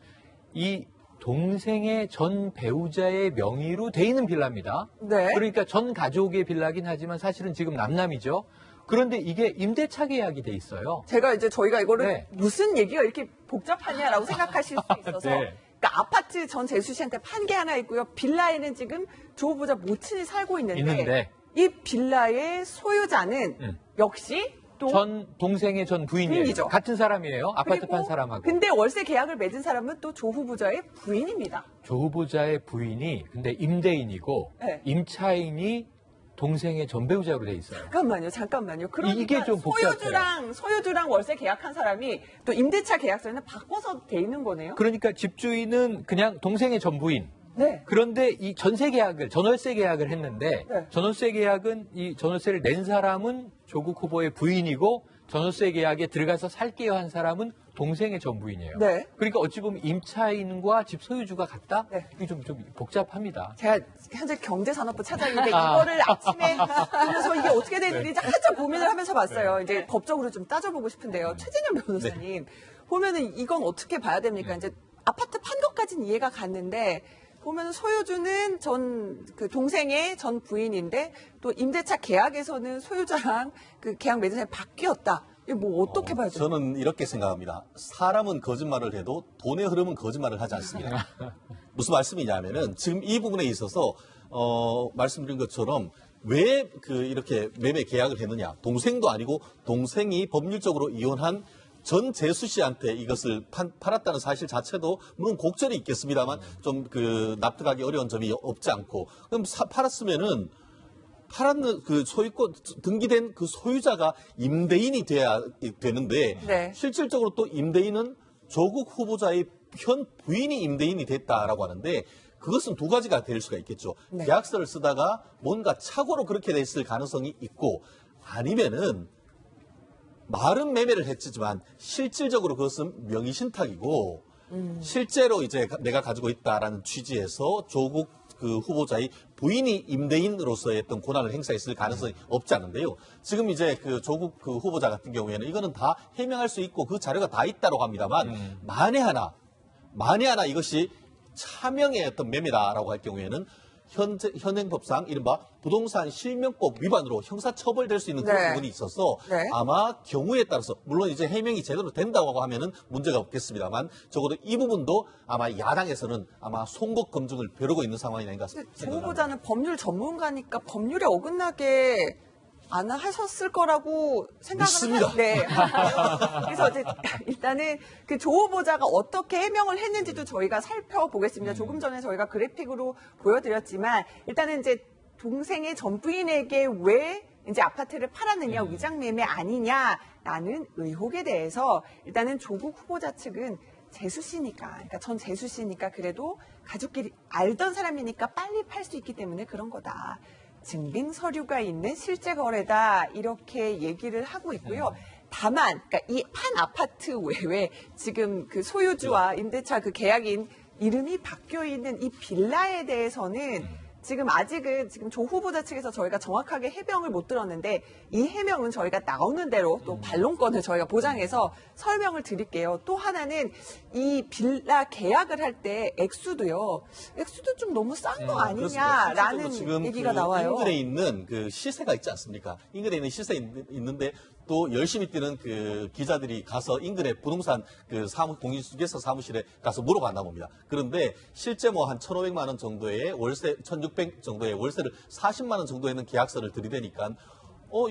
이 동생의 전 배우자의 명의로 돼 있는 빌라입니다. 네. 그러니까 전 가족의 빌라긴 하지만 사실은 지금 남남이죠. 그런데 이게 임대차 계약이 돼 있어요. 저희가 이거를 네. 무슨 얘기가 이렇게 복잡하냐라고 생각하실 수 있어서. 네. 그러니까 아파트 전 재수 씨한테 판 게 하나 있고요. 빌라에는 지금 조 후보자 모친이 살고 있는데 이 빌라의 소유자는 역시 또 전 동생의 전 부인이에요. 부인이죠. 같은 사람이에요. 아파트 판 사람하고. 근데 월세 계약을 맺은 사람은 또 조 후보자의 부인입니다. 조 후보자의 부인이 근데 임대인이고 네. 임차인이 동생의 전배우자로 돼 있어요. 잠깐만요. 그러니까 이게 좀 복잡해요. 소유주랑 월세 계약한 사람이 또 임대차 계약서에는 바꿔서 돼 있는 거네요. 그러니까 집주인은 그냥 동생의 전부인. 네. 그런데 이 전세 계약을, 전월세 계약을 했는데 네. 전월세 계약은 이 전월세를 낸 사람은 조국 후보의 부인이고 전월세 계약에 들어가서 살게요 한 사람은 동생의 전부인이에요. 네. 그러니까 어찌 보면 임차인과 집 소유주가 같다? 네. 이게 좀 최복잡합니다. 제가 현재 경제산업부 차장인데 이거를 아침에 보면서 이게 어떻게 된 일인지 한참 고민을 하면서 봤어요. 이제 법적으로 좀 따져보고 싶은데요. 최진영 변호사님 보면은 이건 어떻게 봐야 됩니까? 이제 아파트 판 것까지는 이해가 갔는데 보면 소유주는 그 동생의 전 부인인데 또 임대차 계약에서는 소유자랑 그 계약 맺은 사람이 바뀌었다. 이거 뭐 어떻게 봐야 돼요? 저는 이렇게 생각합니다. 사람은 거짓말을 해도 돈의 흐름은 거짓말을 하지 않습니다. 무슨 말씀이냐면은 지금 이 부분에 있어서 말씀드린 것처럼 왜 이렇게 매매 계약을 했느냐? 동생도 아니고 동생이 법률적으로 이혼한 전 재수 씨한테 이것을 팔았다는 사실 자체도 물론 곡절이 있겠습니다만 좀 납득하기 어려운 점이 없지 않고 그럼 팔았으면은 팔았는 그 소유권 등기된 그 소유자가 임대인이 돼야 되는데 네. 실질적으로 또 임대인은 조국 후보자의 현 부인이 임대인이 됐다라고 하는데 그것은 두 가지가 될 수가 있겠죠. 네. 계약서를 쓰다가 뭔가 착오로 그렇게 됐을 가능성이 있고 아니면은 말은 매매를 했지만 실질적으로 그것은 명의신탁이고 실제로 이제 내가 가지고 있다라는 취지에서 조국 후보자의 부인이 임대인으로서의 어떤 권한을 행사했을 가능성이 없지 않은데요. 지금 이제 조국 후보자 같은 경우에는 이거는 다 해명할 수 있고 그 자료가 다 있다고 합니다만 만에 하나 이것이 차명의 어떤 매매다라고 할 경우에는 현행법상 이른바 부동산 실명법 위반으로 형사처벌될 수 있는 그런 네. 부분이 있어서 네. 아마 경우에 따라서 물론 이제 해명이 제대로 된다고 하면은 문제가 없겠습니다만 적어도 이 부분도 아마 야당에서는 아마 송곳 검증을 벼르고 있는 상황이 아닌가 조 생각합니다. 후보자는 법률 전문가니까 법률에 어긋나게 안 하셨을 거라고 생각을 믿습니다. 하는데 그래서 이제 일단은 그 조 후보자가 어떻게 해명을 했는지도 저희가 살펴보겠습니다. 조금 전에 저희가 그래픽으로 보여드렸지만 일단은 이제 동생의 전 부인에게 왜 이제 아파트를 팔았느냐 위장 매매 아니냐라는 의혹에 대해서 일단은 조국 후보자 측은 재수 씨니까, 그러니까 전 재수 씨니까 그래도 가족끼리 알던 사람이니까 빨리 팔 수 있기 때문에 그런 거다. 증빙 서류가 있는 실제 거래다 이렇게 얘기를 하고 있고요. 다만 그러니까 이 판 아파트 외에 지금 그 소유주와 임대차 그 계약인 이름이 바뀌어 있는 이 빌라에 대해서는 지금 아직은 지금 조 후보자 측에서 저희가 정확하게 해명을 못 들었는데 이 해명은 저희가 나오는 대로 또 반론권을 저희가 보장해서 설명을 드릴게요. 또 하나는 이 빌라 계약을 할 때 액수도 좀 너무 싼 거 아니냐라는 지금 얘기가 나와요. 인근에 있는 그 시세가 있지 않습니까? 인근에 있는 시세 있는데 또 열심히 뛰는 그 기자들이 가서 인근의 부동산 공인중개사 사무실에 가서 물어봤나 봅니다. 그런데 실제 뭐 한 1,500만 원 정도의 월세, 1,600 정도의 월세를 40만 원 정도에 있는 계약서를 들이대니까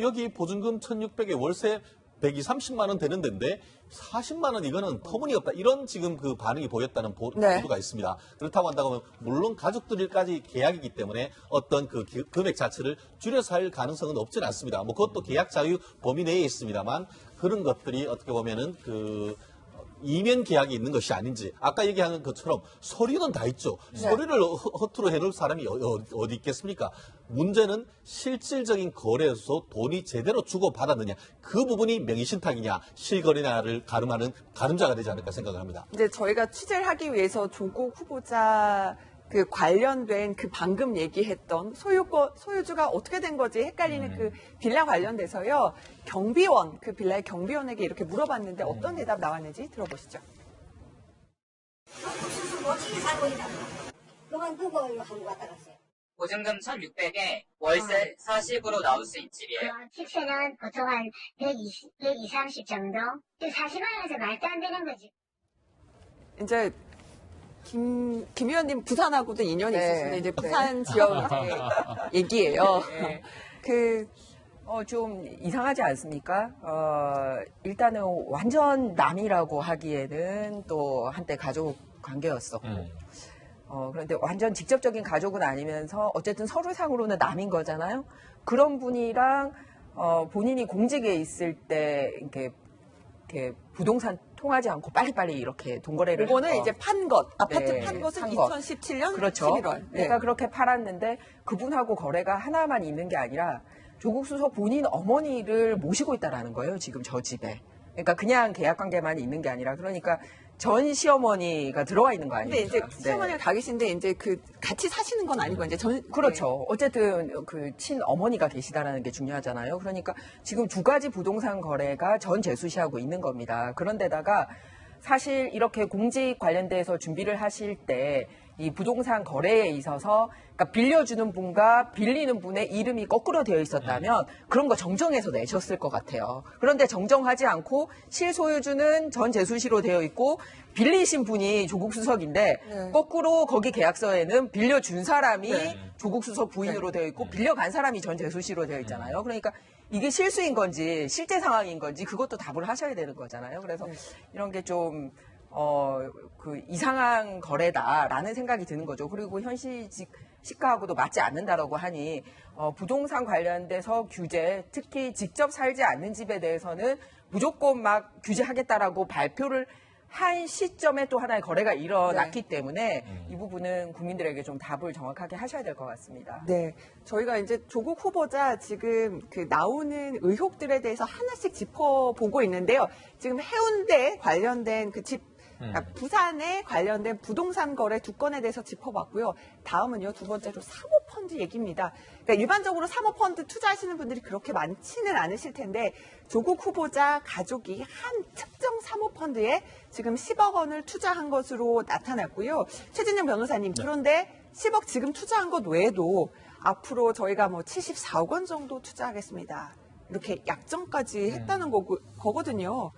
여기 보증금 1,600에 월세 130만 원 되는 데인데 40만 원 이거는 터무니없다. 이런 지금 그 반응이 보였다는 보도가 있습니다. 그렇다고 한다고 하면 물론 가족들까지 계약이기 때문에 어떤 그 금액 자체를 줄여서 할 가능성은 없지는 않습니다. 뭐 그것도 계약 자유 범위 내에 있습니다만 그런 것들이 어떻게 보면은 이면 계약이 있는 것이 아닌지 아까 얘기하는 것처럼 서류는 다 있죠. 네. 서류를 허투루 해놓을 사람이 어디 있겠습니까? 문제는 실질적인 거래에서 돈이 제대로 주고받았느냐 그 부분이 명의신탁이냐 실거래냐를 가름하는 가름자가 되지 않을까 생각을 합니다. 이제 저희가 취재를 하기 위해서 조국 후보자 그 관련된 그 방금 얘기했던 소유주가 어떻게 된 거지 헷갈리는 그 빌라 관련돼서요. 경비원, 그 빌라의 경비원에게 이렇게 물어봤는데 어떤 대답 나왔는지 들어보시죠. 어떻게 살고 있나? 그만 두고 한국 왔다 갔어요. 보증금 1,600에 월세 40으로 나올 수 있는 집이에요. 집세는 보통 한 120, 30 정도? 40만 원에서 말도 안 되는 거지. 이제 김 의원님 부산하고도 인연이 네. 있으신데 이제 부산 지역 얘기예요. 네. 좀 이상하지 않습니까? 일단은 완전 남이라고 하기에는 또 한때 가족 관계였었고, 그런데 완전 직접적인 가족은 아니면서 어쨌든 서류상으로는 남인 거잖아요. 그런 분이랑 본인이 공직에 있을 때 이렇게 부동산 통하지 않고 빨리빨리 이렇게 동거래를 이거는 해서 이제 판 것, 아파트 네, 판 것은 판 것. 2017년 그렇죠. 11월. 네. 내가 그렇게 팔았는데 그분하고 거래가 하나만 있는 게 아니라 조국 수석 본인 어머니를 모시고 있다라는 거예요. 지금 저 집에. 그러니까 그냥 계약 관계만 있는 게 아니라 그러니까 전 시어머니가 들어와 있는 거 아니에요? 근데 이제 시어머니가 다 계신데 이제 같이 사시는 건 아니고 이제 그렇죠. 어쨌든 그 친어머니가 계시다라는 게 중요하잖아요. 그러니까 지금 두 가지 부동산 거래가 전 재수시하고 있는 겁니다. 그런데다가 사실 이렇게 공직 관련돼서 준비를 하실 때 이 부동산 거래에 있어서 그러니까 빌려주는 분과 빌리는 분의 이름이 거꾸로 되어 있었다면 그런 거 정정해서 내셨을 것 같아요. 그런데 정정하지 않고 실소유주는 전 재수시로 되어 있고 빌리신 분이 조국 수석인데 네. 거꾸로 거기 계약서에는 빌려준 사람이 네. 조국 수석 부인으로 되어 있고 빌려간 사람이 전 재수시로 되어 있잖아요. 그러니까 이게 실수인 건지 실제 상황인 건지 그것도 답을 하셔야 되는 거잖아요. 그래서 이런 게 좀 이상한 거래다라는 생각이 드는 거죠. 그리고 현시직 시가하고도 맞지 않는다라고 하니 부동산 관련돼서 규제, 특히 직접 살지 않는 집에 대해서는 무조건 막 규제하겠다라고 발표를 한 시점에 또 하나의 거래가 일어났기 때문에 이 부분은 국민들에게 좀 답을 정확하게 하셔야 될 것 같습니다. 네. 저희가 이제 조국 후보자 지금 나오는 의혹들에 대해서 하나씩 짚어보고 있는데요. 지금 해운대 관련된 그러니까 부산에 관련된 부동산 거래 2건에 대해서 짚어봤고요. 다음은요, 2번째로 사모펀드 얘기입니다. 그러니까 일반적으로 사모펀드 투자하시는 분들이 그렇게 많지는 않으실 텐데 조국 후보자 가족이 한 특정 사모펀드에 지금 10억 원을 투자한 것으로 나타났고요. 최진영 변호사님, 그런데 10억 지금 투자한 것 외에도 앞으로 저희가 74억 원 정도 투자하겠습니다. 이렇게 약정까지 했다는 거거든요.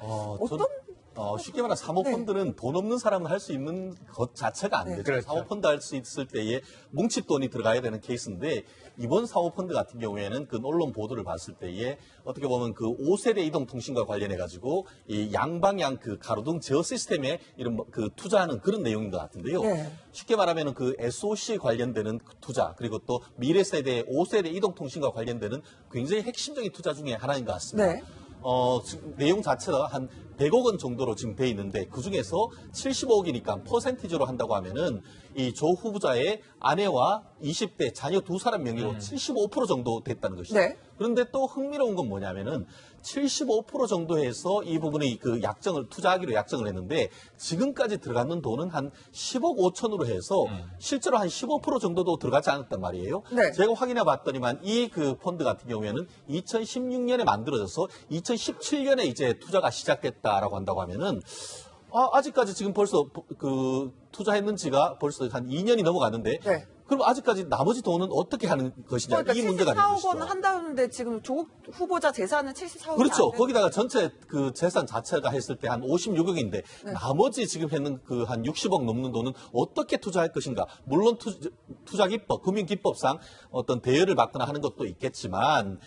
쉽게 말하면 사모펀드는 돈 없는 사람은 할 수 있는 것 자체가 안 되죠. 그렇죠. 사모펀드 할 수 있을 때에 뭉칫돈이 들어가야 되는 케이스인데 이번 사모펀드 같은 경우에는 그 언론 보도를 봤을 때에 어떻게 보면 그 5세대 이동통신과 관련해 가지고 이 양방향 그 가로등 제어 시스템에 이런 그 투자하는 그런 내용인 것 같은데요. 네. 쉽게 말하면 그 SOC 관련되는 투자 그리고 또 미래 세대 5세대 이동통신과 관련되는 굉장히 핵심적인 투자 중에 하나인 것 같습니다. 네. 지금 내용 자체가 한 100억 원 정도로 지금 돼 있는데 그 중에서 75억이니까 퍼센티지로 한다고 하면은 이 조 후보자의 아내와 20대 자녀 2사람 명의로 75% 정도 됐다는 것이죠. 네. 그런데 또 흥미로운 건 뭐냐면은 75% 정도 해서 이 부분의 그 투자하기로 약정을 했는데 지금까지 들어가는 돈은 한 10억 5천으로 해서 실제로 한 15% 정도도 들어가지 않았단 말이에요. 네. 제가 확인해 봤더니만 이 그 펀드 같은 경우에는 2016년에 만들어져서 2017년에 이제 투자가 시작됐다라고 한다고 하면은 아직까지 지금 벌써 그 투자했는지가 벌써 한 2년이 넘어갔는데 네. 그럼 아직까지 나머지 돈은 어떻게 하는 것이냐 그러니까 이 문제가 되는 74억 것이죠. 원 한다는데 지금 조국 후보자 재산은 74억 원. 그렇죠. 거기다가 전체 그 재산 자체가 했을 때 한 56억인데 나머지 지금 했는 그 한 60억 넘는 돈은 어떻게 투자할 것인가. 물론 투자 기법, 금융 기법상 어떤 대여를 받거나 하는 것도 있겠지만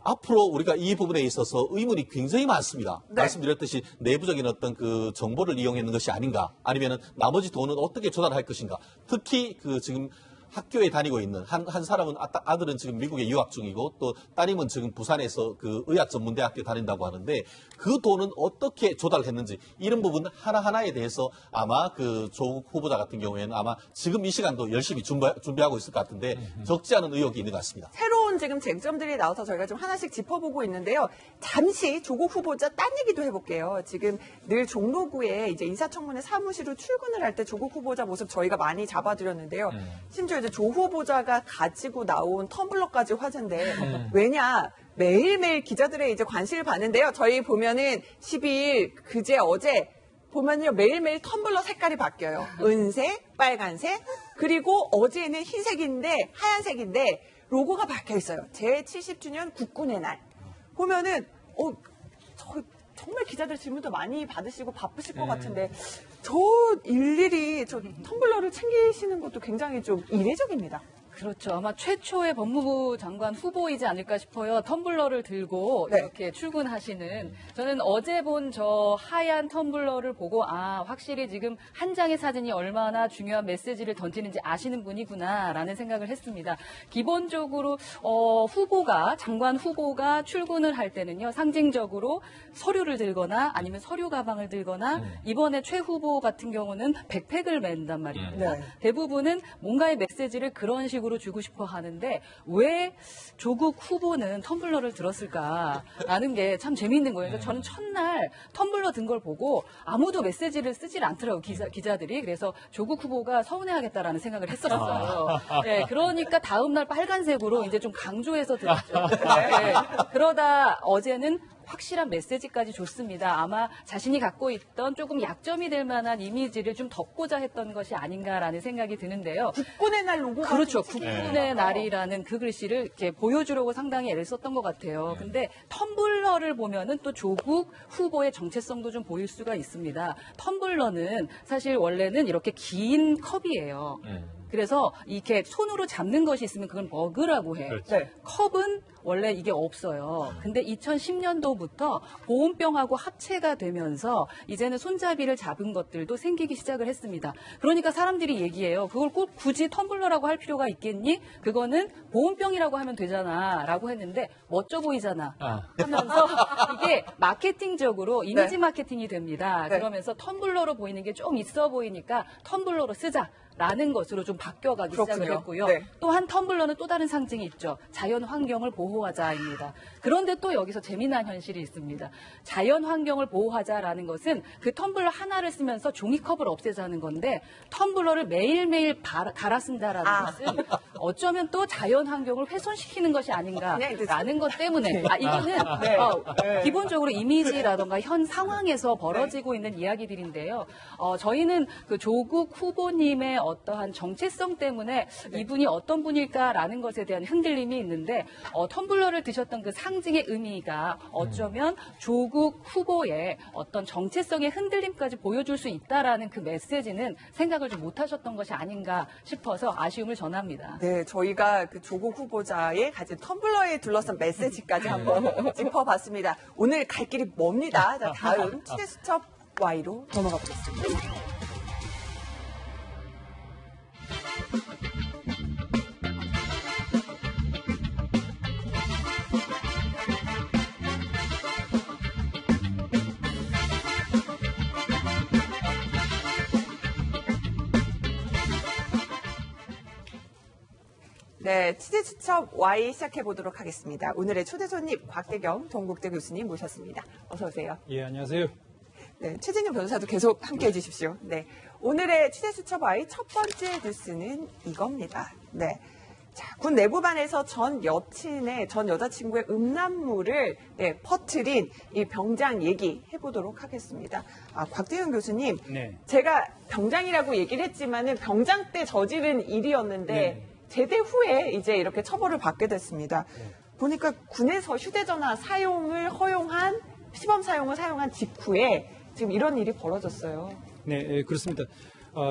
앞으로 우리가 이 부분에 있어서 의문이 굉장히 많습니다. 네. 말씀드렸듯이 내부적인 어떤 그 정보를 이용했는 것이 아닌가, 아니면은 나머지 돈은 어떻게 조달할 것인가. 특히 그 지금 학교에 다니고 있는 한 사람은 아들은 지금 미국에 유학 중이고 또 따님은 지금 부산에서 그 의학전문대학교 다닌다고 하는데 그 돈은 어떻게 조달했는지 이런 부분 하나하나에 대해서 아마 그 조국 후보자 같은 경우에는 아마 지금 이 시간도 열심히 준비하고 있을 것 같은데 적지 않은 의혹이 있는 것 같습니다. 새로운 지금 쟁점들이 나와서 저희가 좀 하나씩 짚어보고 있는데요. 잠시 조국 후보자 딴 얘기도 해볼게요. 지금 늘 종로구에 이제 인사청문회 사무실로 출근을 할 때 조국 후보자 모습 저희가 많이 잡아드렸는데요. 심지어 이제 조 후보자가 가지고 나온 텀블러까지 화제인데 왜냐? 매일매일 기자들의 이제 관심을 받는데요. 저희 보면은 12일 어제 보면요 매일매일 텀블러 색깔이 바뀌어요. 은색, 빨간색, 그리고 어제는 흰색인데 하얀색인데 로고가 박혀 있어요. 제 70주년 국군의 날. 보면은 정말 기자들 질문도 많이 받으시고 바쁘실 것 같은데 저 일일이 저 텀블러를 챙기시는 것도 굉장히 좀 이례적입니다. 그렇죠. 아마 최초의 법무부 장관 후보이지 않을까 싶어요. 텀블러를 들고 네. 이렇게 출근하시는. 저는 어제 본 저 하얀 텀블러를 보고 확실히 지금 한 장의 사진이 얼마나 중요한 메시지를 던지는지 아시는 분이구나라는 생각을 했습니다. 기본적으로 장관 후보가 출근을 할 때는요. 상징적으로 서류를 들거나 아니면 서류 가방을 들거나 이번에 최 후보 같은 경우는 백팩을 맨단 말입니다. 네. 대부분은 뭔가의 메시지를 그런 식으로 주고 싶어 하는데 왜 조국 후보는 텀블러를 들었을까라는 게 참 재미있는 거예요. 그래서 저는 첫날 텀블러 든 걸 보고 아무도 메시지를 쓰질 않더라고요. 기자들이. 그래서 조국 후보가 서운해하겠다라는 생각을 했었어요. 네, 그러니까 다음날 빨간색으로 이제 좀 강조해서 들었죠. 네, 그러다 어제는 확실한 메시지까지 줬습니다. 아마 자신이 갖고 있던 조금 약점이 될 만한 이미지를 좀 덮고자 했던 것이 아닌가라는 생각이 드는데요. 국군의 날 로고가 그렇죠. 국군의 날이라는 그 글씨를 이렇게 보여주려고 상당히 애를 썼던 것 같아요. 근데 텀블러를 보면은 또 조국 후보의 정체성도 좀 보일 수가 있습니다. 텀블러는 사실 원래는 이렇게 긴 컵이에요. 그래서 이렇게 손으로 잡는 것이 있으면 그건 머그라고 해. 그렇죠. 네. 컵은 원래 이게 없어요. 근데 2010년도부터 보온병하고 합체가 되면서 이제는 손잡이를 잡은 것들도 생기기 시작을 했습니다. 그러니까 사람들이 얘기해요. 그걸 꼭 굳이 텀블러라고 할 필요가 있겠니? 그거는 보온병이라고 하면 되잖아. 라고 했는데 멋져 보이잖아. 하면서 이게 마케팅적으로 이미지 마케팅이 됩니다. 네. 그러면서 텀블러로 보이는 게 좀 있어 보이니까 텀블러로 쓰자. 라는 것으로 좀 바뀌어가기 그렇군요. 시작을 했고요. 네. 또한 텀블러는 또 다른 상징이 있죠. 자연 환경을 보호하자입니다. 그런데 또 여기서 재미난 현실이 있습니다. 자연 환경을 보호하자라는 것은 그 텀블러 하나를 쓰면서 종이컵을 없애자는 건데 텀블러를 매일매일 갈아 쓴다라는 것은 어쩌면 또 자연 환경을 훼손시키는 것이 아닌가라는 것 때문에 이거는 기본적으로 이미지라던가 현 상황에서 벌어지고 있는 이야기들인데요. 저희는 그 조국 후보님의 어떠한 정체성 때문에 이분이 어떤 분일까라는 것에 대한 흔들림이 있는데 텀블러를 드셨던 그 상징의 의미가 어쩌면 조국 후보의 어떤 정체성의 흔들림까지 보여줄 수 있다라는 그 메시지는 생각을 좀 못하셨던 것이 아닌가 싶어서 아쉬움을 전합니다. 네, 저희가 그 조국 후보자의 가진 텀블러에 둘러싼 메시지까지 한번 짚어봤습니다. 오늘 갈 길이 멉니다. 자, 다음 취재수첩 Y로 넘어가 보겠습니다. 네, 취재수첩 Y 시작해 보도록 하겠습니다. 오늘의 초대 손님 곽대경 동국대 교수님 모셨습니다. 어서 오세요. 예, 안녕하세요. 네, 최진영 변호사도 계속 함께해 주십시오. 네, 오늘의 취재수첩 Y 첫 번째 뉴스는 이겁니다. 네. 자, 군 내부반에서 전 여자친구의 음란물을 퍼뜨린 이 병장 얘기 해보도록 하겠습니다. 곽대경 교수님, 네. 제가 병장이라고 얘기를 했지만은 병장 때 저지른 일이었는데 제대 후에 이제 이렇게 처벌을 받게 됐습니다. 보니까 군에서 휴대전화 사용을 허용한 시범 사용을 사용한 직후에 지금 이런 일이 벌어졌어요. 네, 그렇습니다.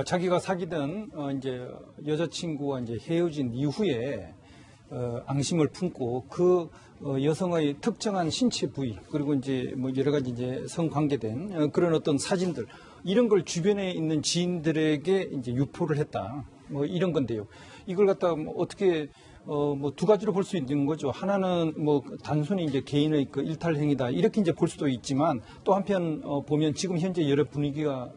자기가 사귀던 이제 여자친구와 이제 헤어진 이후에 앙심을 품고 그 여성의 특정한 신체 부위 그리고 이제 뭐 여러 가지 이제 성관계된 그런 어떤 사진들 이런 걸 주변에 있는 지인들에게 이제 유포를 했다. 뭐 이런 건데요. 이걸 갖다가 뭐 어떻게 뭐 두 가지로 볼 수 있는 거죠. 하나는 뭐 단순히 이제 개인의 그 일탈 행위다 이렇게 이제 볼 수도 있지만 또 한편 보면 지금 현재 여러 분위기가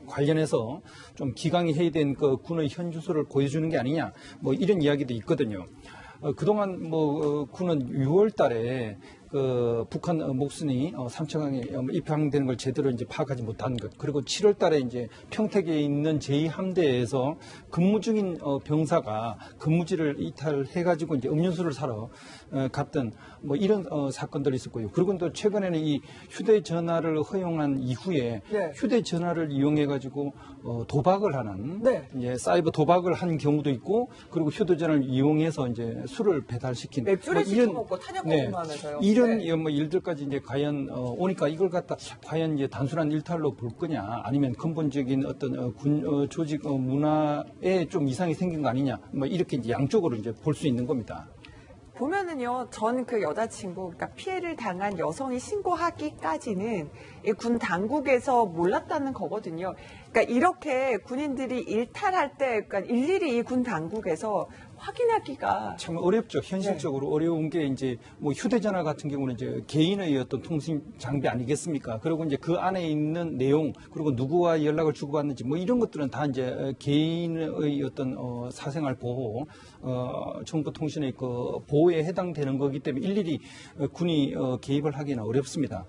관련해서 좀 기강이 해이된 그 군의 현 주소를 보여주는 게 아니냐 뭐 이런 이야기도 있거든요. 그동안 뭐 군은 6월 달에 북한 목선이 삼천항에 입항되는 걸 제대로 이제 파악하지 못한 것, 그리고 7월 달에 이제 평택에 있는 제2함대에서 근무 중인 병사가 근무지를 이탈해가지고 이제 음료수를 사러 갔던 뭐 이런 사건들이 있었고요. 그리고 또 최근에는 이 휴대전화를 허용한 이후에 네. 휴대전화를 이용해가지고 도박을 하는 네. 이제 사이버 도박을 한 경우도 있고, 그리고 휴대전화를 이용해서 이제 술을 배달시킨 맥주를 뭐 이런, 시켜먹고 탄약 네, 공부하면서요. 이런 네. 뭐 일들까지 이제 과연 오니까 이걸 갖다 과연 이제 단순한 일탈로 볼 거냐, 아니면 근본적인 어떤 군 조직 문화에 좀 이상이 생긴 거 아니냐, 뭐 이렇게 이제 양쪽으로 이제 볼 수 있는 겁니다. 보면은요, 전 그 여자친구, 그러니까 피해를 당한 여성이 신고하기까지는 이 군 당국에서 몰랐다는 거거든요. 그러니까 이렇게 군인들이 일탈할 때, 그러니까 일일이 이 군 당국에서 확인하기가 참 어렵죠. 현실적으로 어려운 게 이제 뭐 휴대전화 같은 경우는 이제 개인의 어떤 통신 장비 아니겠습니까? 그리고 이제 그 안에 있는 내용, 그리고 누구와 연락을 주고받는지 뭐 이런 것들은 다 이제 개인의 어떤 사생활 보호, 정보통신의 그 보호에 해당되는 거기 때문에 일일이 군이 개입을 하기는 어렵습니다.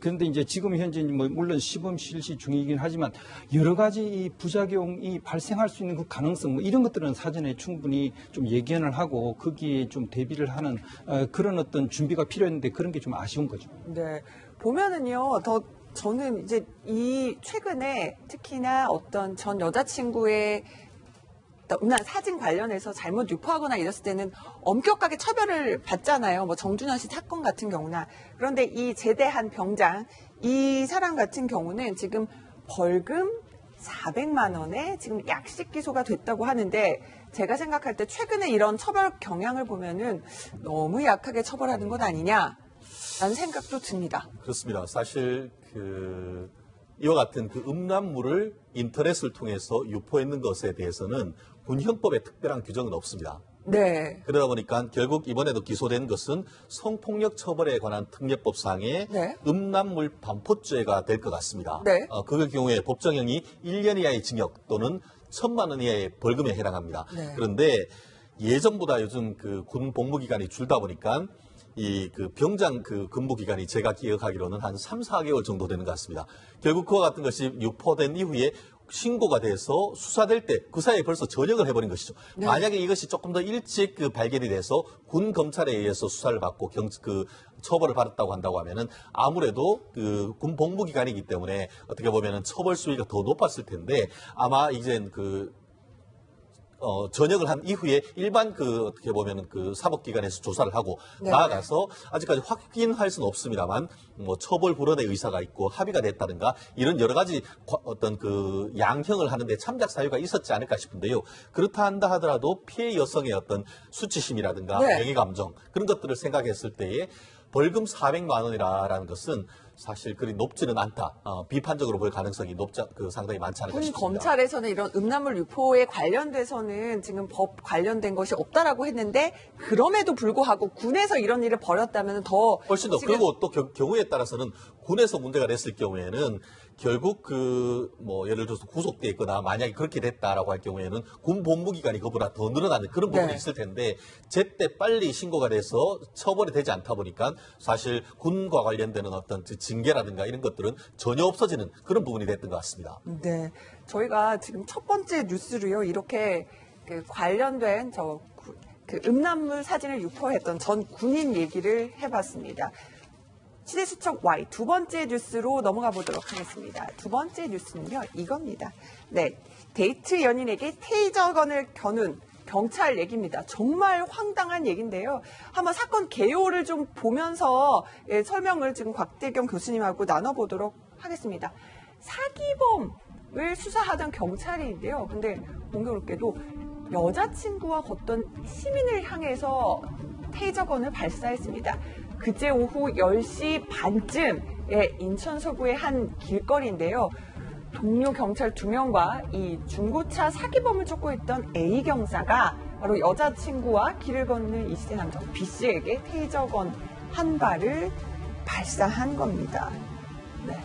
그런데 이제 지금 현재 뭐 물론 시범 실시 중이긴 하지만 여러 가지 부작용이 발생할 수 있는 그 가능성 뭐 이런 것들은 사전에 충분히 좀 예견을 하고 거기에 좀 대비를 하는 그런 어떤 준비가 필요했는데 그런 게 좀 아쉬운 거죠. 네. 보면은요, 저는 이제 이 최근에 특히나 어떤 전 여자친구의 음란 사진 관련해서 잘못 유포하거나 이랬을 때는 엄격하게 처벌을 받잖아요. 뭐 정준현 씨 사건 같은 경우나. 그런데 이 제대한 병장, 이 사람 같은 경우는 지금 벌금 400만 원에 지금 약식 기소가 됐다고 하는데, 제가 생각할 때 최근에 이런 처벌 경향을 보면은 너무 약하게 처벌하는 것 아니냐라는 생각도 듭니다. 그렇습니다. 사실 이와 같은 그 음란물을 인터넷을 통해서 유포했는 것에 대해서는 군형법에 특별한 규정은 없습니다. 네. 그러다 보니까 결국 이번에도 기소된 것은 성폭력 처벌에 관한 특례법상의 네. 음란물 반포죄가 될 것 같습니다. 네. 그 경우에 법정형이 1년 이하의 징역 또는 1,000만 원 이하의 벌금에 해당합니다. 네. 그런데 예전보다 요즘 그 군 복무 기간이 줄다 보니까 이 그 병장 그 근무 기간이 제가 기억하기로는 한 3, 4개월 정도 되는 것 같습니다. 결국 그와 같은 것이 유포된 이후에 신고가 돼서 수사될 때 그 사이에 벌써 전역을 해버린 것이죠. 네. 만약에 이것이 조금 더 일찍 발견이 돼서 군 검찰에 의해서 수사를 받고 처벌을 받았다고 한다고 하면은 아무래도 군 복무 기간이기 때문에 어떻게 보면은 처벌 수위가 더 높았을 텐데, 아마 이젠 전역을 한 이후에 일반 어떻게 보면은 사법기관에서 조사를 하고 네. 나아가서 아직까지 확인할 수는 없습니다만 뭐 처벌 불원의 의사가 있고 합의가 됐다든가 이런 여러 가지 어떤 양형을 하는데 참작 사유가 있었지 않을까 싶은데요. 그렇다 한다 하더라도 피해 여성의 어떤 수치심이라든가 네. 명예감정 그런 것들을 생각했을 때에 벌금 400만 원이라는 것은 사실 그리 높지는 않다. 비판적으로 볼 가능성이 상당히 많지 않을까 군 싶습니다. 검찰에서는 이런 음란물 유포에 관련돼서는 지금 법 관련된 것이 없다라고 했는데, 그럼에도 불구하고 군에서 이런 일을 벌였다면 더 훨씬 더. 그리고 또 경우에 따라서는 군에서 문제가 됐을 경우에는 결국 예를 들어서 구속돼 있거나 만약에 그렇게 됐다라고 할 경우에는 군 복무 기간이 그보다 더 늘어나는 그런 부분이 네. 있을 텐데, 제때 빨리 신고가 돼서 처벌이 되지 않다 보니까 사실 군과 관련되는 어떤 징계라든가 이런 것들은 전혀 없어지는 그런 부분이 됐던 것 같습니다. 네, 저희가 지금 첫 번째 뉴스로요, 이렇게 관련된 음란물 사진을 유포했던 전 군인 얘기를 해봤습니다. 시대수첩 Y 두 번째 뉴스로 넘어가 보도록 하겠습니다. 두 번째 뉴스는요, 이겁니다. 네, 데이트 연인에게 테이저건을 겨눈 경찰 얘기입니다. 정말 황당한 얘기인데요. 한번 사건 개요를 좀 보면서 설명을 지금 곽대경 교수님하고 나눠보도록 하겠습니다. 사기범을 수사하던 경찰인데요. 근데 공교롭게도 여자친구와 걷던 시민을 향해서 테이저건을 발사했습니다. 그제 오후 10시 반쯤에 인천 서구의 한 길거리인데요. 동료 경찰 2명과 이 중고차 사기범을 쫓고 있던 A 경사가 바로 여자친구와 길을 걷는 20대 남자 B 씨에게 테이저건 한 발을 발사한 겁니다. 네.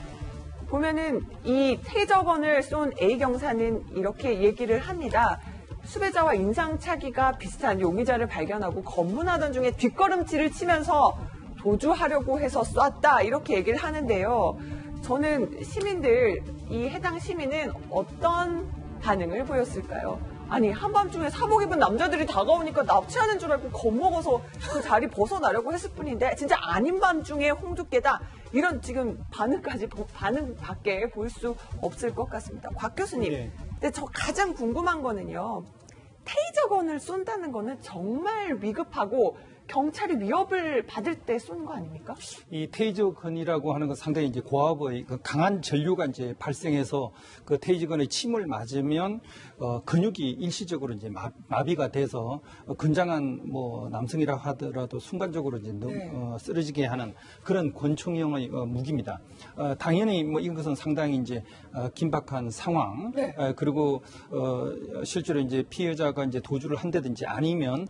보면은 이 테이저건을 쏜 A 경사는 이렇게 얘기를 합니다. 수배자와 인상착의가 비슷한 용의자를 발견하고 검문하던 중에 뒷걸음질을 치면서 도주하려고 해서 쐈다 이렇게 얘기를 하는데요. 저는 시민들, 이 해당 시민은 어떤 반응을 보였을까요? 아니 한밤중에 사복 입은 남자들이 다가오니까 납치하는 줄 알고 겁먹어서 그 자리 벗어나려고 했을 뿐인데 진짜 아닌 밤중에 홍두깨다 이런 지금 반응밖에 볼 수 없을 것 같습니다. 곽 교수님, 네. 근데 저 가장 궁금한 거는요. 테이저건을 쏜다는 거는 정말 위급하고 경찰이 위협을 받을 때 쏜 거 아닙니까? 이 테이저건이라고 하는 건 상당히 이제 고압의 그 강한 전류가 이제 발생해서 그 테이저건의 침을 맞으면 근육이 일시적으로 이제 마비가 돼서 건장한 뭐 남성이라 하더라도 순간적으로 이제 쓰러지게 하는 그런 권총형의 무기입니다. 당연히 뭐 이것은 상당히 이제 긴박한 상황, 네. 그리고 실제로 이제 피해자가 이제 도주를 한다든지 아니면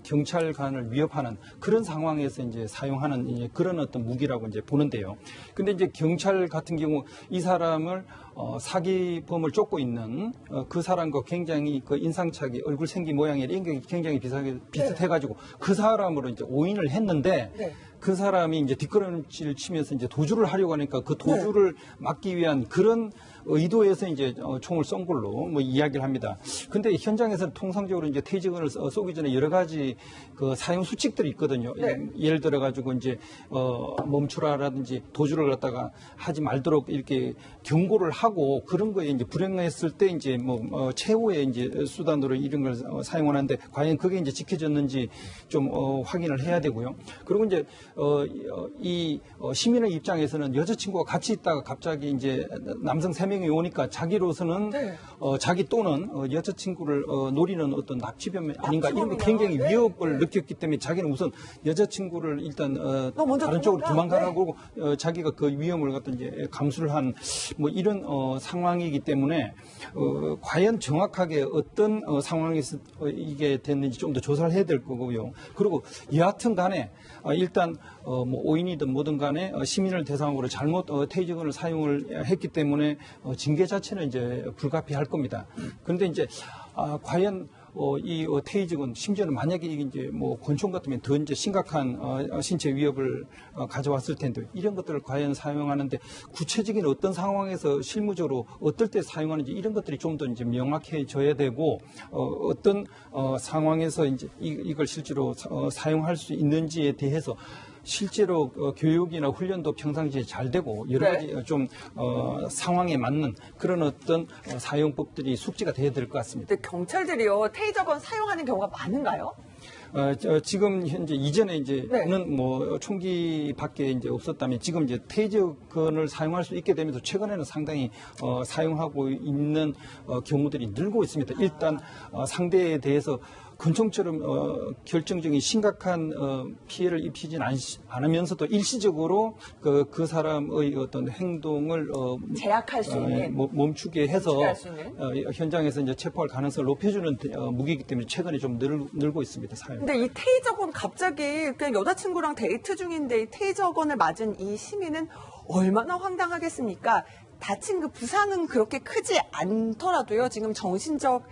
경찰관을 위협하는 그런 상황에서 이제 사용하는 이제 그런 어떤 무기라고 이제 보는데요. 근데 이제 경찰 같은 경우 이 사람을 사기범을 쫓고 있는 그 사람과 굉장히 그 인상착의 얼굴 생긴 모양이 굉장히 비슷해가지고 그 사람으로 이제 오인을 했는데 그 사람이 이제 뒷걸음질을 치면서 이제 도주를 하려고 하니까 그 도주를 막기 위한 그런 의도에서 이제 총을 쏜 걸로 뭐 이야기를 합니다. 근데 현장에서는 통상적으로 이제 테이저건을 쏘기 전에 여러 가지 그 사용 수칙들이 있거든요. 예를 들어 가지고 이제 멈추라라든지 도주를 갖다가 하지 말도록 이렇게 경고를 하고 그런 거에 이제 불행했을 때 이제 뭐 최후의 이제 수단으로 이런 걸 사용하는데 과연 그게 이제 지켜졌는지 좀 확인을 해야 되고요. 그리고 이제 이 시민의 입장에서는 여자친구가 같이 있다가 갑자기 이제 남성 3명이 오니까 자기로서는 자기 또는 여자친구를 노리는 어떤 납치범 아닌가 이런 거 굉장히 위협을 느꼈기 때문에 자기는 우선 여자친구를 일단 다른 쪽으로 도망가라고 자기가 그 위험을 갖다 이제 감수를 한 뭐 이런 상황이기 때문에 과연 정확하게 어떤 상황에서 이게 됐는지 좀 더 조사를 해야 될 거고요. 그리고 여하튼 간에 일단 뭐 오인이든 뭐든 간에 시민을 대상으로 잘못 테이저건을 사용을 했기 때문에 징계 자체는 이제 불가피할 겁니다. 그런데 이제 과연 이 테이저건 심지어는 만약에 이게 이제 뭐 권총 같으면 더 이제 심각한 신체 위협을 가져왔을 텐데 이런 것들을 과연 사용하는데 구체적인 어떤 상황에서 실무적으로 어떨 때 사용하는지 이런 것들이 좀 더 이제 명확해져야 되고 어떤 상황에서 이제 이걸 실제로 사용할 수 있는지에 대해서 실제로 교육이나 훈련도 평상시에 잘 되고 여러 가지 좀 상황에 맞는 그런 어떤 사용법들이 숙지가 돼야 될 것 같습니다. 근데 경찰들이요 테이저건 사용하는 경우가 많은가요? 지금 현재 이전에 이제는 뭐 총기밖에 이제 없었다면 지금 이제 테이저건을 사용할 수 있게 되면서 최근에는 상당히 사용하고 있는 경우들이 늘고 있습니다. 일단 상대에 대해서 권총처럼 결정적인 심각한 피해를 입히진 않으면서도 일시적으로 그 사람의 어떤 행동을 제약할 수 있는 멈추게 해서 현장에서 이제 체포할 가능성을 높여주는 무기이기 때문에 최근에 좀 늘고 있습니다. 사용. 근데 이 테이저건 갑자기 그냥 여자친구랑 데이트 중인데 이 테이저건을 맞은 이 시민은 얼마나 황당하겠습니까? 다친 그 부상은 그렇게 크지 않더라도요. 지금 정신적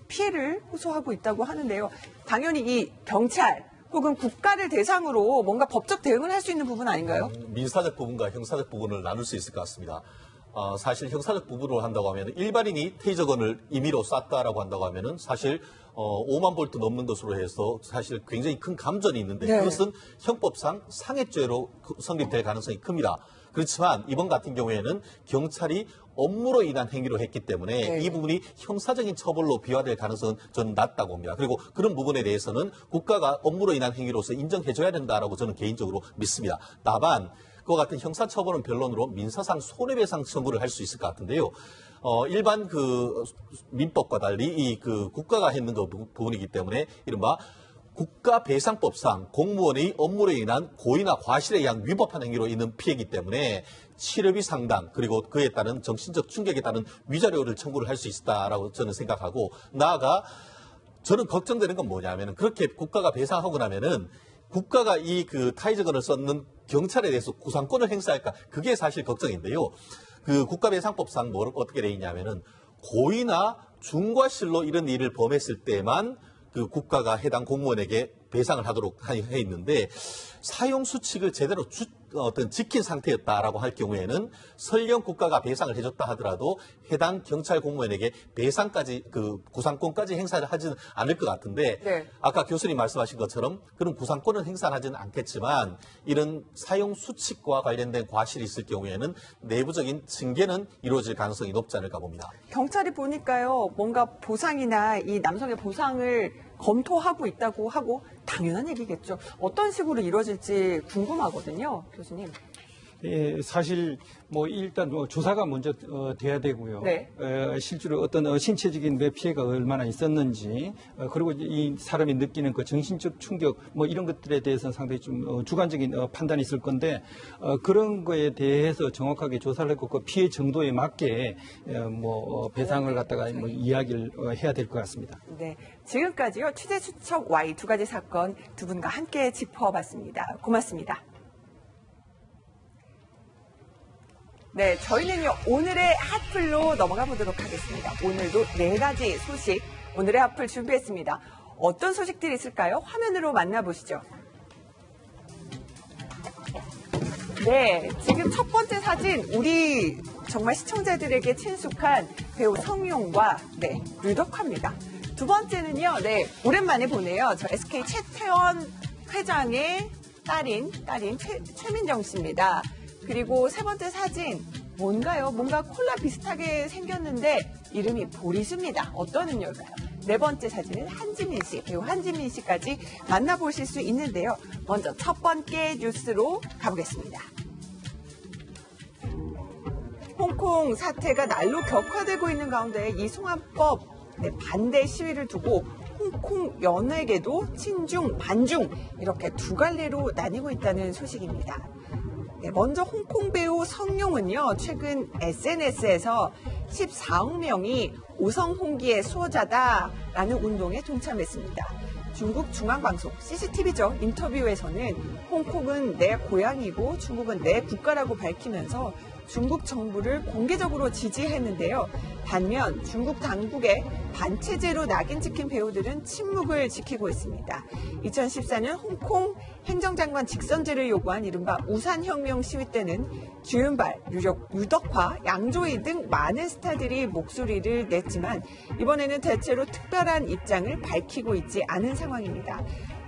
피해를 호소하고 있다고 하는데요. 당연히 이 경찰 혹은 국가를 대상으로 뭔가 법적 대응을 할 수 있는 부분 아닌가요? 민사적 부분과 형사적 부분을 나눌 수 있을 것 같습니다. 사실 형사적 부분으로 한다고 하면 일반인이 테이저건을 임의로 쐈다라고 한다고 하면은 사실 5만 볼트 넘는 것으로 해서 사실 굉장히 큰 감전이 있는데 그것은 형법상 상해죄로 성립될 가능성이 큽니다. 그렇지만 이번 같은 경우에는 경찰이 업무로 인한 행위로 했기 때문에 이 부분이 형사적인 처벌로 비화될 가능성은 저는 낮다고 봅니다. 그리고 그런 부분에 대해서는 국가가 업무로 인한 행위로서 인정해줘야 된다라고 저는 개인적으로 믿습니다. 다만 그와 같은 형사처벌은 변론으로 민사상 손해배상 청구를 할 수 있을 것 같은데요. 일반 그 민법과 달리 이 그 국가가 했는 그 부분이기 때문에 이른바 국가배상법상 공무원의 업무로 인한 고의나 과실에 의한 위법한 행위로 있는 피해이기 때문에 치료비 상당 그리고 그에 따른 정신적 충격에 따른 위자료를 청구를 할 수 있다라고 저는 생각하고 나아가 저는 걱정되는 건 뭐냐면은 그렇게 국가가 배상하고 나면은 국가가 이 그 타이저건을 썼는 경찰에 대해서 구상권을 행사할까 그게 사실 걱정인데요. 그 국가배상법상 뭐 어떻게 돼 있냐면은 고의나 중과실로 이런 일을 범했을 때만 그 국가가 해당 공무원에게 배상을 하도록 해 있는데 사용 수칙을 제대로 지킨 상태였다라고 할 경우에는 설령 국가가 배상을 해줬다 하더라도 해당 경찰 공무원에게 배상까지 구상권까지 행사를 하지는 않을 것 같은데 네. 아까 교수님 말씀하신 것처럼 그런 구상권은 행사하지는 않겠지만 이런 사용 수칙과 관련된 과실이 있을 경우에는 내부적인 징계는 이루어질 가능성이 높지 않을까 봅니다. 경찰이 보니까요, 뭔가 보상이나 이 남성의 보상을 검토하고 있다고 하고 당연한 얘기겠죠. 어떤 식으로 이루어질지 궁금하거든요, 교수님. 예, 사실 일단 조사가 먼저 돼야 되고요. 네. 실제로 어떤 신체적인 피해가 얼마나 있었는지 그리고 이 사람이 느끼는 그 정신적 충격 이런 것들에 대해서는 상당히 좀 주관적인 판단이 있을 건데 그런 거에 대해서 정확하게 조사를 했고 그 피해 정도에 맞게 배상을 갖다가 이야기를 해야 될 것 같습니다. 네, 지금까지요 취재 수첩 Y 두 가지 사건 두 분과 함께 짚어봤습니다. 고맙습니다. 네, 저희는요, 오늘의 핫플로 넘어가 보도록 하겠습니다. 오늘도 4가지 소식, 오늘의 핫플 준비했습니다. 어떤 소식들이 있을까요? 화면으로 만나보시죠. 네, 지금 첫 번째 사진, 우리 정말 시청자들에게 친숙한 배우 성룡과, 류덕화입니다. 두 번째는요, 오랜만에 보네요. 저 SK 최태원 회장의 딸인 최민정 씨입니다. 그리고 세 번째 사진, 뭔가요? 뭔가 콜라 비슷하게 생겼는데 이름이 보리수입니다. 어떤 음료일까요? 네 번째 사진은 한지민 씨, 배우 한지민 씨까지 만나보실 수 있는데요. 먼저 첫 번째 뉴스로 가보겠습니다. 홍콩 사태가 날로 격화되고 있는 가운데 이 송환법 반대 시위를 두고 홍콩 연예계도 친중, 반중 이렇게 두 갈래로 나뉘고 있다는 소식입니다. 먼저 홍콩 배우 성룡은요, 최근 SNS에서 14억 명이 오성홍기의 수호자다라는 운동에 동참했습니다. 중국 중앙방송 CCTV죠. 인터뷰에서는 홍콩은 내 고향이고 중국은 내 국가라고 밝히면서 중국 정부를 공개적으로 지지했는데요. 반면 중국 당국의 반체제로 낙인 찍힌 배우들은 침묵을 지키고 있습니다. 2014년 홍콩 행정장관 직선제를 요구한 이른바 우산혁명 시위 때는 주윤발, 류덕화, 양조위 등 많은 스타들이 목소리를 냈지만 이번에는 대체로 특별한 입장을 밝히고 있지 않은 상황입니다.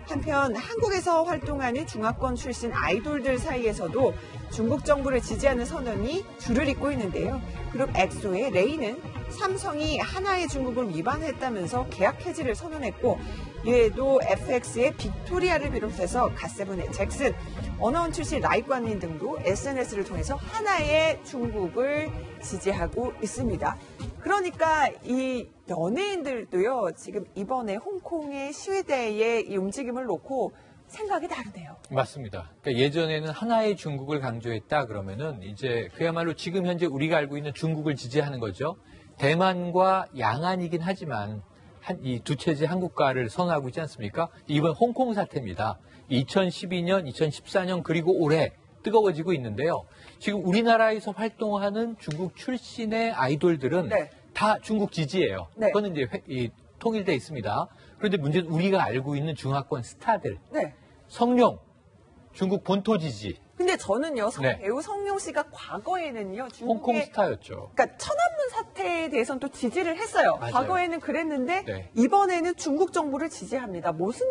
한편 한국에서 활동하는 중화권 출신 아이돌들 사이에서도 중국 정부를 지지하는 선언이 줄을 잇고 있는데요. 그룹 엑소의 레이는 삼성이 하나의 중국을 위반했다면서 계약 해지를 선언했고, 이외에도 FX의 빅토리아를 비롯해서 갓세븐의 잭슨, 어나운 출신 라이관민 등도 SNS를 통해서 하나의 중국을 지지하고 있습니다. 그러니까 이 연예인들도요, 지금 이번에 홍콩의 시위대의 이 움직임을 놓고 생각이 다르네요. 맞습니다. 그러니까 예전에는 하나의 중국을 강조했다 그러면은 이제 그야말로 지금 현재 우리가 알고 있는 중국을 지지하는 거죠. 대만과 양안이긴 하지만 이 두 체제 한 국가를 선호하고 있지 않습니까? 이번 홍콩 사태입니다. 2012년, 2014년 그리고 올해 뜨거워지고 있는데요. 지금 우리나라에서 활동하는 중국 출신의 아이돌들은 다 중국 지지예요. 그거는 이제 통일돼 있습니다. 그런데 문제는 우리가 알고 있는 중화권 스타들, 성룡, 중국 본토 지지. 근데 저는요, 배우 성룡 씨가 과거에는요, 중국의 홍콩 스타였죠. 그러니까 천안문 사태에 대해서는 또 지지를 했어요. 맞아요. 과거에는 그랬는데 이번에는 중국 정부를 지지합니다. 무슨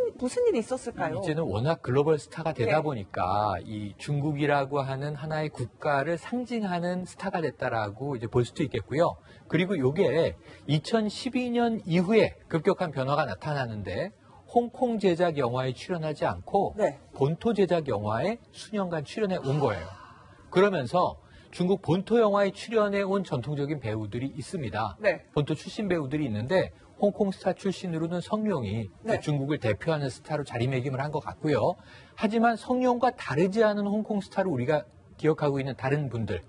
일이 있었을까요? 이제는 워낙 글로벌 스타가 되다 보니까 이 중국이라고 하는 하나의 국가를 상징하는 스타가 됐다라고 이제 볼 수도 있겠고요. 그리고 이게 2012년 이후에 급격한 변화가 나타나는데 홍콩 제작 영화에 출연하지 않고 본토 제작 영화에 수년간 출연해 온 거예요. 그러면서 중국 본토 영화에 출연해 온 전통적인 배우들이 있습니다. 본토 출신 배우들이 있는데 홍콩 스타 출신으로는 성룡이 중국을 대표하는 스타로 자리매김을 한 것 같고요. 하지만 성룡과 다르지 않은 홍콩 스타로 우리가 기억하고 있는 다른 분들,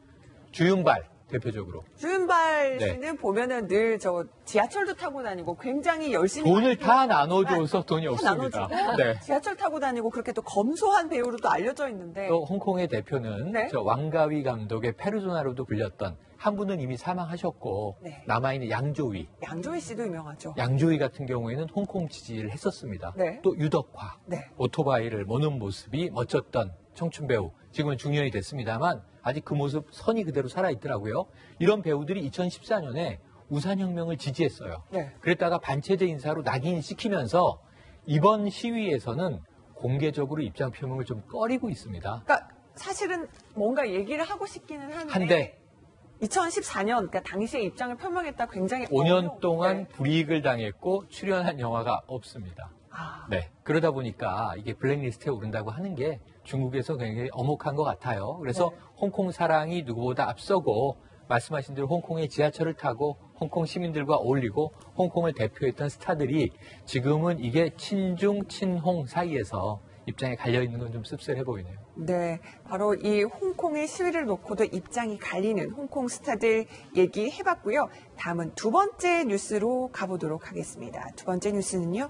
주윤발, 대표적으로. 주윤발 네. 씨는 보면은 늘 저 지하철도 타고 다니고 굉장히 열심히 돈을 다 나눠줘서 돈이 다 없습니다. 나눠주고 네. 지하철 타고 다니고 그렇게 또 검소한 배우로 또 알려져 있는데 또 홍콩의 대표는 네. 저 왕가위 감독의 페르소나로도 불렸던 한 분은 이미 사망하셨고 네. 남아있는 양조위. 양조위 씨도 유명하죠. 양조위 같은 경우에는 홍콩 지지를 했었습니다. 네. 또 유덕화. 네. 오토바이를 모는 모습이 멋졌던 청춘 배우. 지금은 중년이 됐습니다만 아직 그 모습 선이 그대로 살아있더라고요. 이런 배우들이 2014년에 우산혁명을 지지했어요. 네. 그랬다가 반체제 인사로 낙인시키면서 이번 시위에서는 공개적으로 입장 표명을 좀 꺼리고 있습니다. 그러니까 사실은 뭔가 얘기를 하고 싶기는 한데 2014년 그러니까 당시에 입장을 표명했다 굉장히 5년 동안 불이익을 당했고 출연한 영화가 없습니다. 네. 그러다 보니까 이게 블랙리스트에 오른다고 하는 게 중국에서 굉장히 엄혹한 것 같아요. 그래서 홍콩 사랑이 누구보다 앞서고 말씀하신 대로 홍콩의 지하철을 타고 홍콩 시민들과 어울리고 홍콩을 대표했던 스타들이 지금은 이게 친중, 친홍 사이에서 입장이 갈려있는 건 좀 씁쓸해 보이네요. 네, 바로 이 홍콩의 시위를 놓고도 입장이 갈리는 홍콩 스타들 얘기해봤고요. 다음은 두 번째 뉴스로 가보도록 하겠습니다. 두 번째 뉴스는요.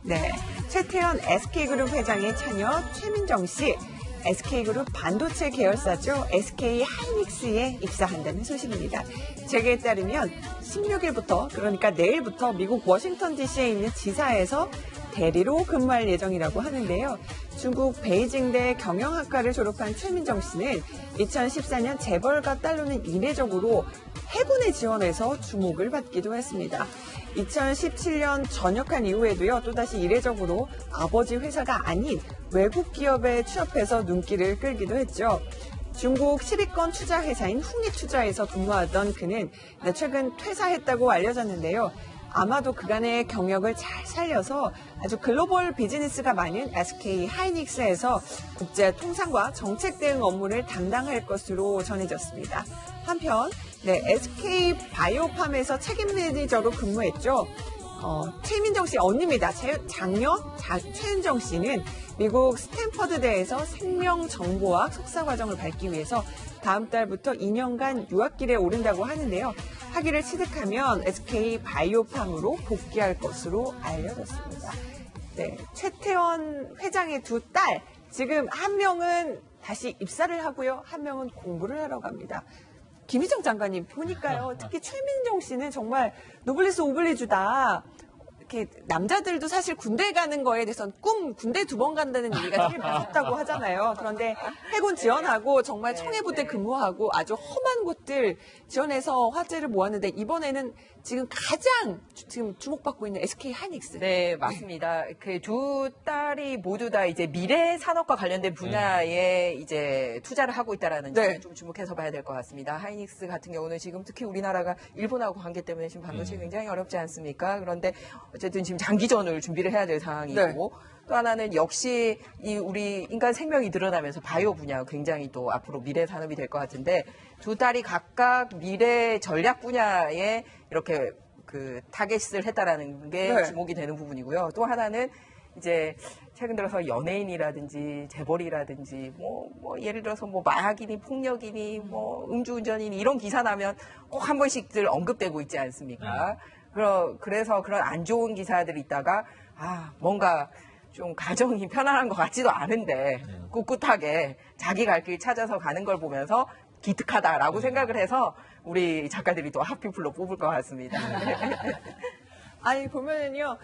네, 최태원 SK그룹 회장의 차녀 최민정 씨. SK그룹 반도체 계열사죠. SK 하이닉스에 입사한다는 소식입니다. 재계에 따르면 16일부터 그러니까 내일부터 미국 워싱턴 DC에 있는 지사에서 대리로 근무할 예정이라고 하는데요. 중국 베이징대 경영학과를 졸업한 최민정 씨는 2014년 재벌가 딸로는 이례적으로 해군에 지원해서 주목을 받기도 했습니다. 2017년 전역한 이후에도요, 또다시 이례적으로 아버지 회사가 아닌 외국 기업에 취업해서 눈길을 끌기도 했죠. 중국 10위권 투자회사인 흥익투자에서 근무하던 그는 최근 퇴사했다고 알려졌는데요. 아마도 그간의 경력을 잘 살려서 아주 글로벌 비즈니스가 많은 SK 하이닉스에서 국제 통상과 정책 대응 업무를 담당할 것으로 전해졌습니다. 한편 SK 바이오팜에서 책임 매니저로 근무했죠. 최민정 씨 언니입니다. 장녀 최윤정 씨는 미국 스탠퍼드대에서 생명정보학 석사과정을 밟기 위해서 다음 달부터 2년간 유학길에 오른다고 하는데요. 학위를 취득하면 SK 바이오팜으로 복귀할 것으로 알려졌습니다. 네, 최태원 회장의 두 딸, 지금 한 명은 다시 입사를 하고요. 한 명은 공부를 하러 갑니다. 김희정 장관님 보니까요. 특히 최민정 씨는 정말 노블리스 오블리주다. 이렇게 남자들도 사실 군대 가는 거에 대해서는 군대 2번 간다는 얘기가 되게 무섭다고 하잖아요. 그런데 해군 지원하고 정말 청해부대 근무하고 아주 험한 곳들 지원해서 화제를 모았는데 이번에는 지금 가장 주목받고 있는 SK 하이닉스. 네, 맞습니다. 그 두 딸이 모두 다 이제 미래 산업과 관련된 분야에 이제 투자를 하고 있다라는 점을 좀 주목해서 봐야 될 것 같습니다. 하이닉스 같은 경우는 지금 특히 우리나라가 일본하고 관계 때문에 지금 반도체 굉장히 어렵지 않습니까? 그런데 어쨌든 지금 장기전을 준비를 해야 될 상황이고 또 하나는 역시 이 우리 인간 생명이 늘어나면서 바이오 분야 굉장히 또 앞으로 미래 산업이 될 것 같은데 두 딸이 각각 미래 전략 분야에 이렇게 그 타겟을 했다라는 게 주목이 되는 부분이고요. 또 하나는 이제 최근 들어서 연예인이라든지 재벌이라든지 뭐 예를 들어서 뭐 마약이니 폭력이니 뭐 음주운전이니 이런 기사 나면 꼭 한 번씩들 언급되고 있지 않습니까? 그래서 그런 안 좋은 기사들이 있다가 뭔가 좀 가정이 편안한 것 같지도 않은데 꿋꿋하게 자기 갈 길 찾아서 가는 걸 보면서 기특하다라고 생각을 해서 우리 작가들이 또 핫피플로 뽑을 것 같습니다. 아니 보면은요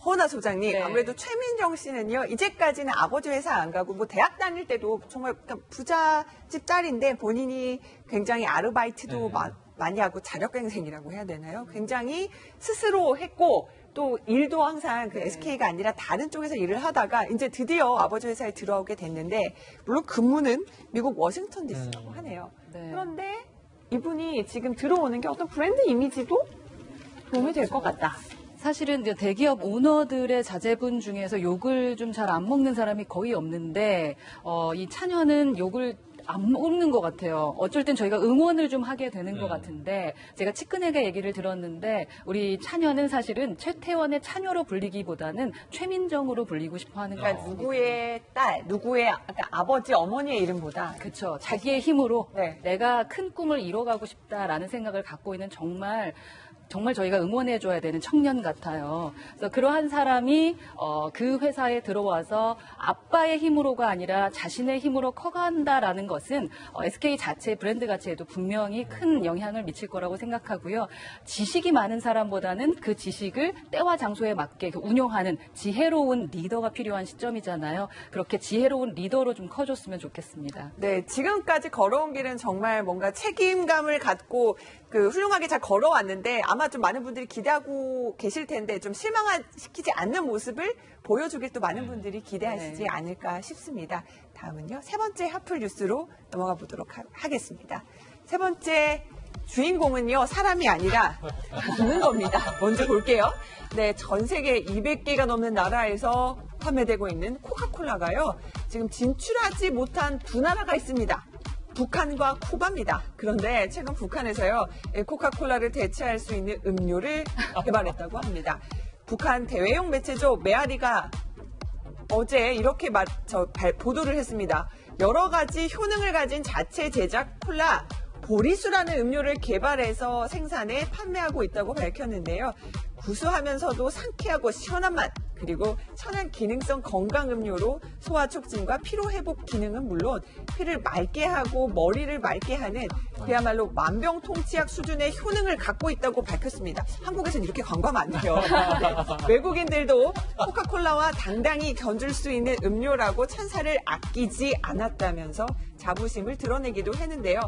허나 소장님 아무래도 최민정 씨는요 이제까지는 아버지 회사 안 가고 뭐 대학 다닐 때도 정말 부잣집 딸인데 본인이 굉장히 아르바이트도 많이 하고 자력갱생이라고 해야 되나요? 굉장히 스스로 했고 또 일도 항상 그 SK가 아니라 다른 쪽에서 일을 하다가 이제 드디어 아버지 회사에 들어오게 됐는데 물론 근무는 미국 워싱턴 DC라고 하네요. 그런데 이분이 지금 들어오는 게 어떤 브랜드 이미지도 도움이 될 것 같다. 사실은 이제 대기업 오너들의 자제분 중에서 욕을 좀 잘 안 먹는 사람이 거의 없는데 이 차녀는 욕을 안 먹는 것 같아요. 어쩔 땐 저희가 응원을 좀 하게 되는 것 같은데 제가 측근에게 얘기를 들었는데 우리 차녀는 사실은 최태원의 차녀로 불리기보다는 최민정으로 불리고 싶어 하는 그러니까 거예요. 누구의 딸, 누구의 아버지, 어머니의 이름보다 그렇죠. 자기의 힘으로 네. 내가 큰 꿈을 이뤄가고 싶다라는 생각을 갖고 있는 정말 저희가 응원해줘야 되는 청년 같아요. 그래서 그러한 사람이 그 회사에 들어와서 아빠의 힘으로가 아니라 자신의 힘으로 커간다라는 것은 SK 자체의 브랜드 가치에도 분명히 큰 영향을 미칠 거라고 생각하고요. 지식이 많은 사람보다는 그 지식을 때와 장소에 맞게 운용하는 지혜로운 리더가 필요한 시점이잖아요. 그렇게 지혜로운 리더로 좀 커줬으면 좋겠습니다. 네, 지금까지 걸어온 길은 정말 뭔가 책임감을 갖고 훌륭하게 잘 걸어왔는데 아마 좀 많은 분들이 기대하고 계실 텐데 좀 실망시키지 않는 모습을 보여주길 또 많은 분들이 기대하시지 않을까 싶습니다. 다음은요, 세 번째 핫플 뉴스로 넘어가 보도록 하겠습니다. 세 번째 주인공은요, 사람이 아니라 있는 겁니다. 먼저 볼게요. 네, 전 세계 200개가 넘는 나라에서 판매되고 있는 코카콜라가요, 지금 진출하지 못한 두 나라가 있습니다. 북한과 쿠바입니다. 그런데 최근 북한에서요, 코카콜라를 대체할 수 있는 음료를 개발했다고 합니다. 북한 대외용 매체죠, 메아리가 어제 이렇게 보도를 했습니다. 여러 가지 효능을 가진 자체 제작 콜라 보리수라는 음료를 개발해서 생산해 판매하고 있다고 밝혔는데요. 구수하면서도 상쾌하고 시원한 맛, 그리고 천연 기능성 건강 음료로 소화 촉진과 피로 회복 기능은 물론 피를 맑게 하고 머리를 맑게 하는 그야말로 만병통치약 수준의 효능을 갖고 있다고 밝혔습니다. 한국에서는 이렇게 광고하면 안 돼요. 네. 외국인들도 코카콜라와 당당히 견줄 수 있는 음료라고 찬사를 아끼지 않았다면서 자부심을 드러내기도 했는데요.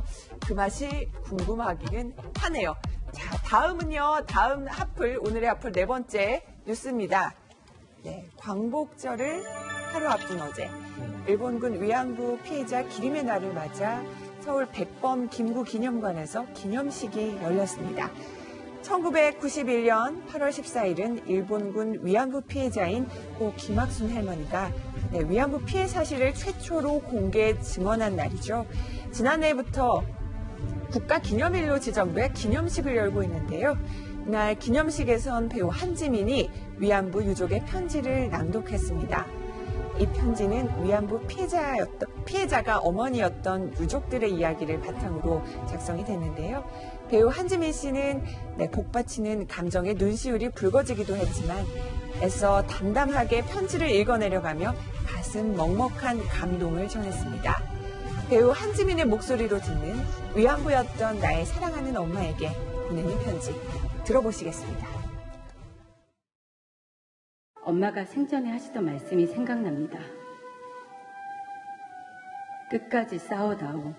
그 맛이 궁금하기는 하네요. 자, 다음은요. 다음 핫플, 오늘의 핫플 네 번째 뉴스입니다. 네, 광복절을 하루 앞둔 어제 일본군 위안부 피해자 기림의 날을 맞아 서울 백범 김구 기념관에서 기념식이 열렸습니다. 1991년 8월 14일은 일본군 위안부 피해자인 고 김학순 할머니가 위안부 피해 사실을 최초로 공개 증언한 날이죠. 지난해부터 국가기념일로 지정돼 기념식을 열고 있는데요. 이날 기념식에선 배우 한지민이 위안부 유족의 편지를 낭독했습니다. 이 편지는 위안부 피해자가 어머니였던 유족들의 이야기를 바탕으로 작성이 됐는데요. 배우 한지민 씨는 복받치는 감정에 눈시울이 붉어지기도 했지만 애써 담담하게 편지를 읽어내려가며 가슴 먹먹한 감동을 전했습니다. 배우 한지민의 목소리로 듣는 위안부였던 나의 사랑하는 엄마에게 보내는 편지 들어보시겠습니다. 엄마가 생전에 하시던 말씀이 생각납니다. 끝까지 싸워다오.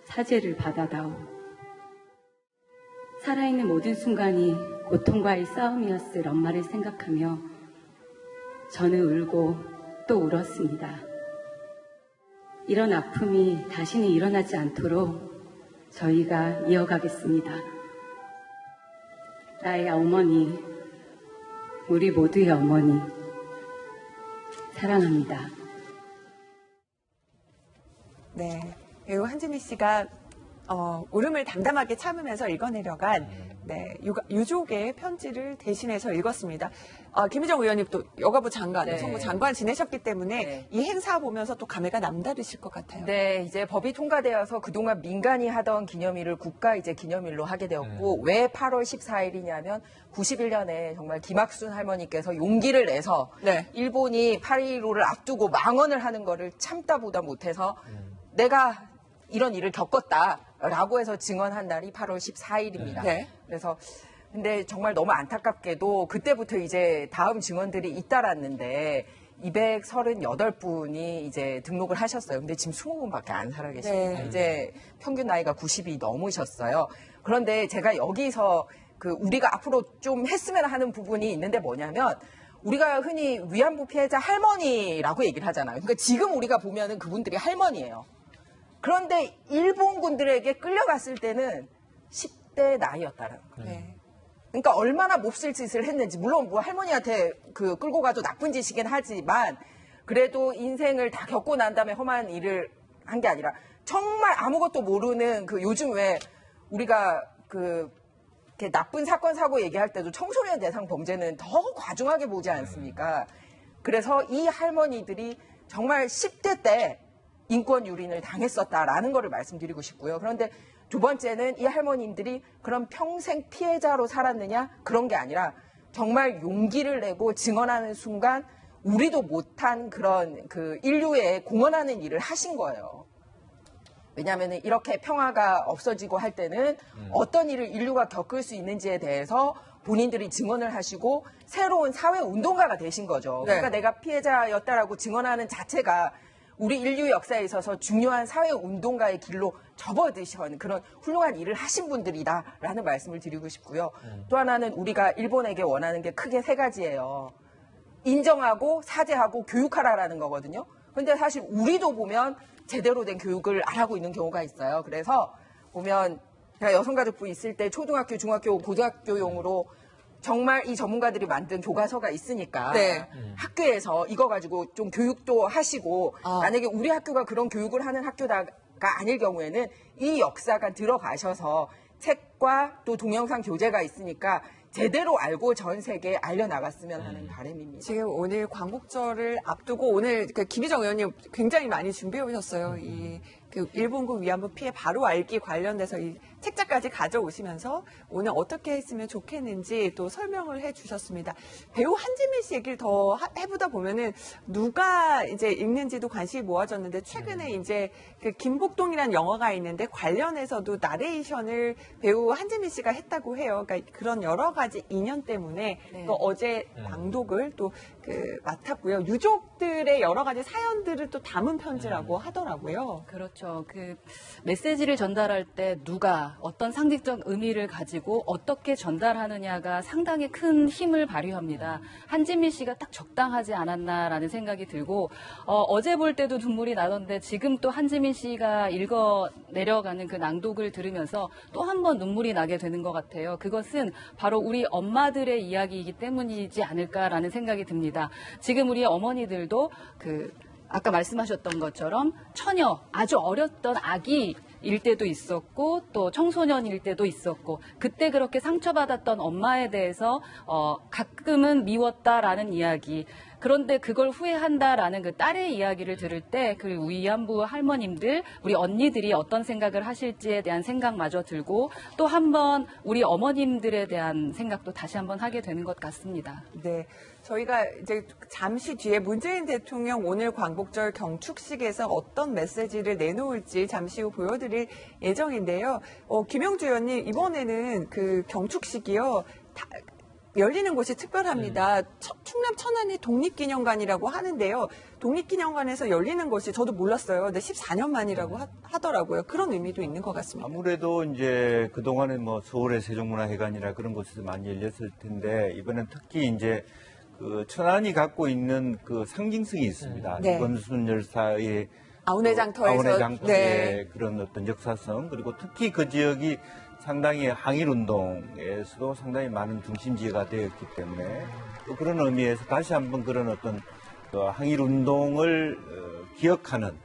사죄를 받아다오. 살아있는 모든 순간이 고통과의 싸움이었을 엄마를 생각하며 저는 울고 또 울었습니다. 이런 아픔이 다시는 일어나지 않도록 저희가 이어가겠습니다. 나의 어머니, 우리 모두의 어머니, 사랑합니다. 네, 배우 한지민 씨가 울음을 담담하게 참으면서 읽어내려간 유족의 편지를 대신해서 읽었습니다. 김희정 의원님 또 여가부 장관, 여성부 장관 지내셨기 때문에 이 행사 보면서 또 감회가 남다르실 것 같아요. 네, 이제 법이 통과되어서 그동안 민간이 하던 기념일을 국가 이제 기념일로 하게 되었고 왜 8월 14일이냐면 91년에 정말 김학순 할머니께서 용기를 내서 일본이 8.15를 앞두고 망언을 하는 거를 참다 보다 못해서 내가 이런 일을 겪었다라고 해서 증언한 날이 8월 14일입니다. 그래서 근데 정말 너무 안타깝게도 그때부터 이제 다음 증언들이 잇따랐는데 238분이 이제 등록을 하셨어요. 근데 지금 20분밖에 안 살아 계십니다. 이제 평균 나이가 90이 넘으셨어요. 그런데 제가 여기서 우리가 앞으로 좀 했으면 하는 부분이 있는데 뭐냐면 우리가 흔히 위안부 피해자 할머니라고 얘기를 하잖아요. 그러니까 지금 우리가 보면은 그분들이 할머니예요. 그런데 일본군들에게 끌려갔을 때는 10대 나이였다는 거예요. 그러니까 얼마나 몹쓸 짓을 했는지, 물론 뭐 할머니한테 끌고 가도 나쁜 짓이긴 하지만 그래도 인생을 다 겪고 난 다음에 험한 일을 한 게 아니라 정말 아무것도 모르는 그 요즘 왜 우리가 이렇게 나쁜 사건 사고 얘기할 때도 청소년 대상 범죄는 더 과중하게 보지 않습니까? 그래서 이 할머니들이 정말 10대 때 인권 유린을 당했었다라는 거를 말씀드리고 싶고요. 그런데 두 번째는 이 할머님들이 그런 평생 피해자로 살았느냐? 그런 게 아니라 정말 용기를 내고 증언하는 순간 우리도 못한 그런 그 인류에 공헌하는 일을 하신 거예요. 왜냐하면 이렇게 평화가 없어지고 할 때는 어떤 일을 인류가 겪을 수 있는지에 대해서 본인들이 증언을 하시고 새로운 사회 운동가가 되신 거죠. 그러니까 내가 피해자였다라고 증언하는 자체가 우리 인류 역사에 있어서 중요한 사회 운동가의 길로 접어드신 그런 훌륭한 일을 하신 분들이다라는 말씀을 드리고 싶고요. 또 하나는 우리가 일본에게 원하는 게 크게 세 가지예요. 인정하고 사죄하고 교육하라라는 거거든요. 그런데 사실 우리도 보면 제대로 된 교육을 안 하고 있는 경우가 있어요. 그래서 보면 제가 여성가족부 있을 때 초등학교, 중학교, 고등학교용으로 정말 이 전문가들이 만든 교과서가 있으니까 학교에서 이거 가지고 좀 교육도 하시고 만약에 우리 학교가 그런 교육을 하는 학교가 아닐 경우에는 이 역사가 들어가셔서 책과 또 동영상 교재가 있으니까 제대로 알고 전 세계에 알려나갔으면 하는 바람입니다. 지금 오늘 광복절을 앞두고 오늘 김희정 의원님 굉장히 많이 준비해 오셨어요. 그 일본군 위안부 피해 바로 알기 관련돼서 이 책자까지 가져오시면서 오늘 어떻게 했으면 좋겠는지 또 설명을 해 주셨습니다. 배우 한지민 씨 얘기를 더 해보다 보면은 누가 이제 읽는지도 관심이 모아졌는데 최근에 이제 그 김복동이라는 영화가 있는데 관련해서도 나레이션을 배우 한지민 씨가 했다고 해요. 그러니까 그런 여러 가지 인연 때문에 또 어제 방독을 또 맡았고요. 유족들의 여러 가지 사연들을 또 담은 편지라고 하더라고요. 그렇죠. 그 메시지를 전달할 때 누가 어떤 상징적 의미를 가지고 어떻게 전달하느냐가 상당히 큰 힘을 발휘합니다. 한지민 씨가 딱 적당하지 않았나라는 생각이 들고 어제 볼 때도 눈물이 나던데 지금 또 한지민 씨가 읽어 내려가는 그 낭독을 들으면서 또 한 번 눈물이 나게 되는 것 같아요. 그것은 바로 우리 엄마들의 이야기이기 때문이지 않을까라는 생각이 듭니다. 지금 우리 어머니들도 아까 말씀하셨던 것처럼 처녀, 아주 어렸던 아기일 때도 있었고 또 청소년일 때도 있었고 그때 그렇게 상처받았던 엄마에 대해서 가끔은 미웠다라는 이야기 그런데 그걸 후회한다라는 그 딸의 이야기를 들을 때 그 위안부 할머님들, 우리 언니들이 어떤 생각을 하실지에 대한 생각마저 들고 또 한 번 우리 어머님들에 대한 생각도 다시 한번 하게 되는 것 같습니다. 네. 저희가 이제 잠시 뒤에 문재인 대통령 오늘 광복절 경축식에서 어떤 메시지를 내놓을지 잠시 후 보여드릴 예정인데요. 김영주 의원님, 이번에는 그 경축식이요. 열리는 곳이 특별합니다. 충남 천안이 독립기념관이라고 하는데요. 독립기념관에서 열리는 것이 저도 몰랐어요. 근데 14년 만이라고 하더라고요. 그런 의미도 있는 것 같습니다. 아무래도 이제 그동안에 뭐 서울의 세종문화회관이나 그런 곳에서 많이 열렸을 텐데 이번엔 특히 이제 그 천안이 갖고 있는 그 상징성이 있습니다. 이건순 열사의 아운해장터의 그런 어떤 역사성 그리고 특히 그 지역이 상당히 항일운동에서도 상당히 많은 중심지가 되었기 때문에 또 그런 의미에서 다시 한번 그런 어떤 항일운동을 기억하는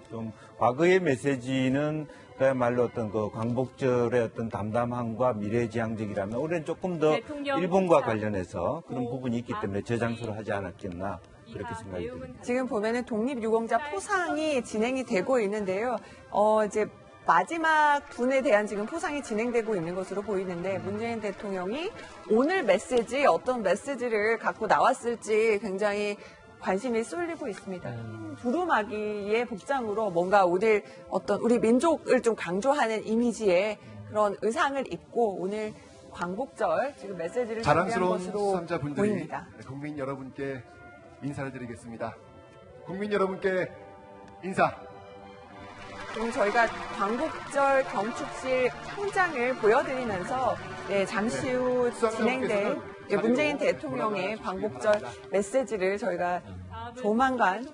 좀 과거의 메시지는 그야말로 어떤 그 광복절의 어떤 담담함과 미래지향적이라면 올해는 조금 더 일본과 관련해서 그런 부분이 있기 때문에 저장소를 하지 않았겠나 그렇게 생각이 듭니다. 지금 보면은 독립유공자 포상이 진행이 되고 있는데요. 이제 마지막 분에 대한 지금 포상이 진행되고 있는 것으로 보이는데 문재인 대통령이 오늘 메시지 어떤 메시지를 갖고 나왔을지 굉장히 관심이 쏠리고 있습니다. 두루마기의 복장으로 뭔가 오늘 어떤 우리 민족을 좀 강조하는 이미지의 그런 의상을 입고 오늘 광복절 지금 메시지를 준비한 자랑스러운 것으로 수상자분들이 보입니다. 국민 여러분께 인사를 드리겠습니다. 국민 여러분께 인사. 오늘 저희가 광복절 경축식 현장을 보여드리면서 잠시 후 진행될 문재인 대통령의 광복절 메시지를 저희가 조만간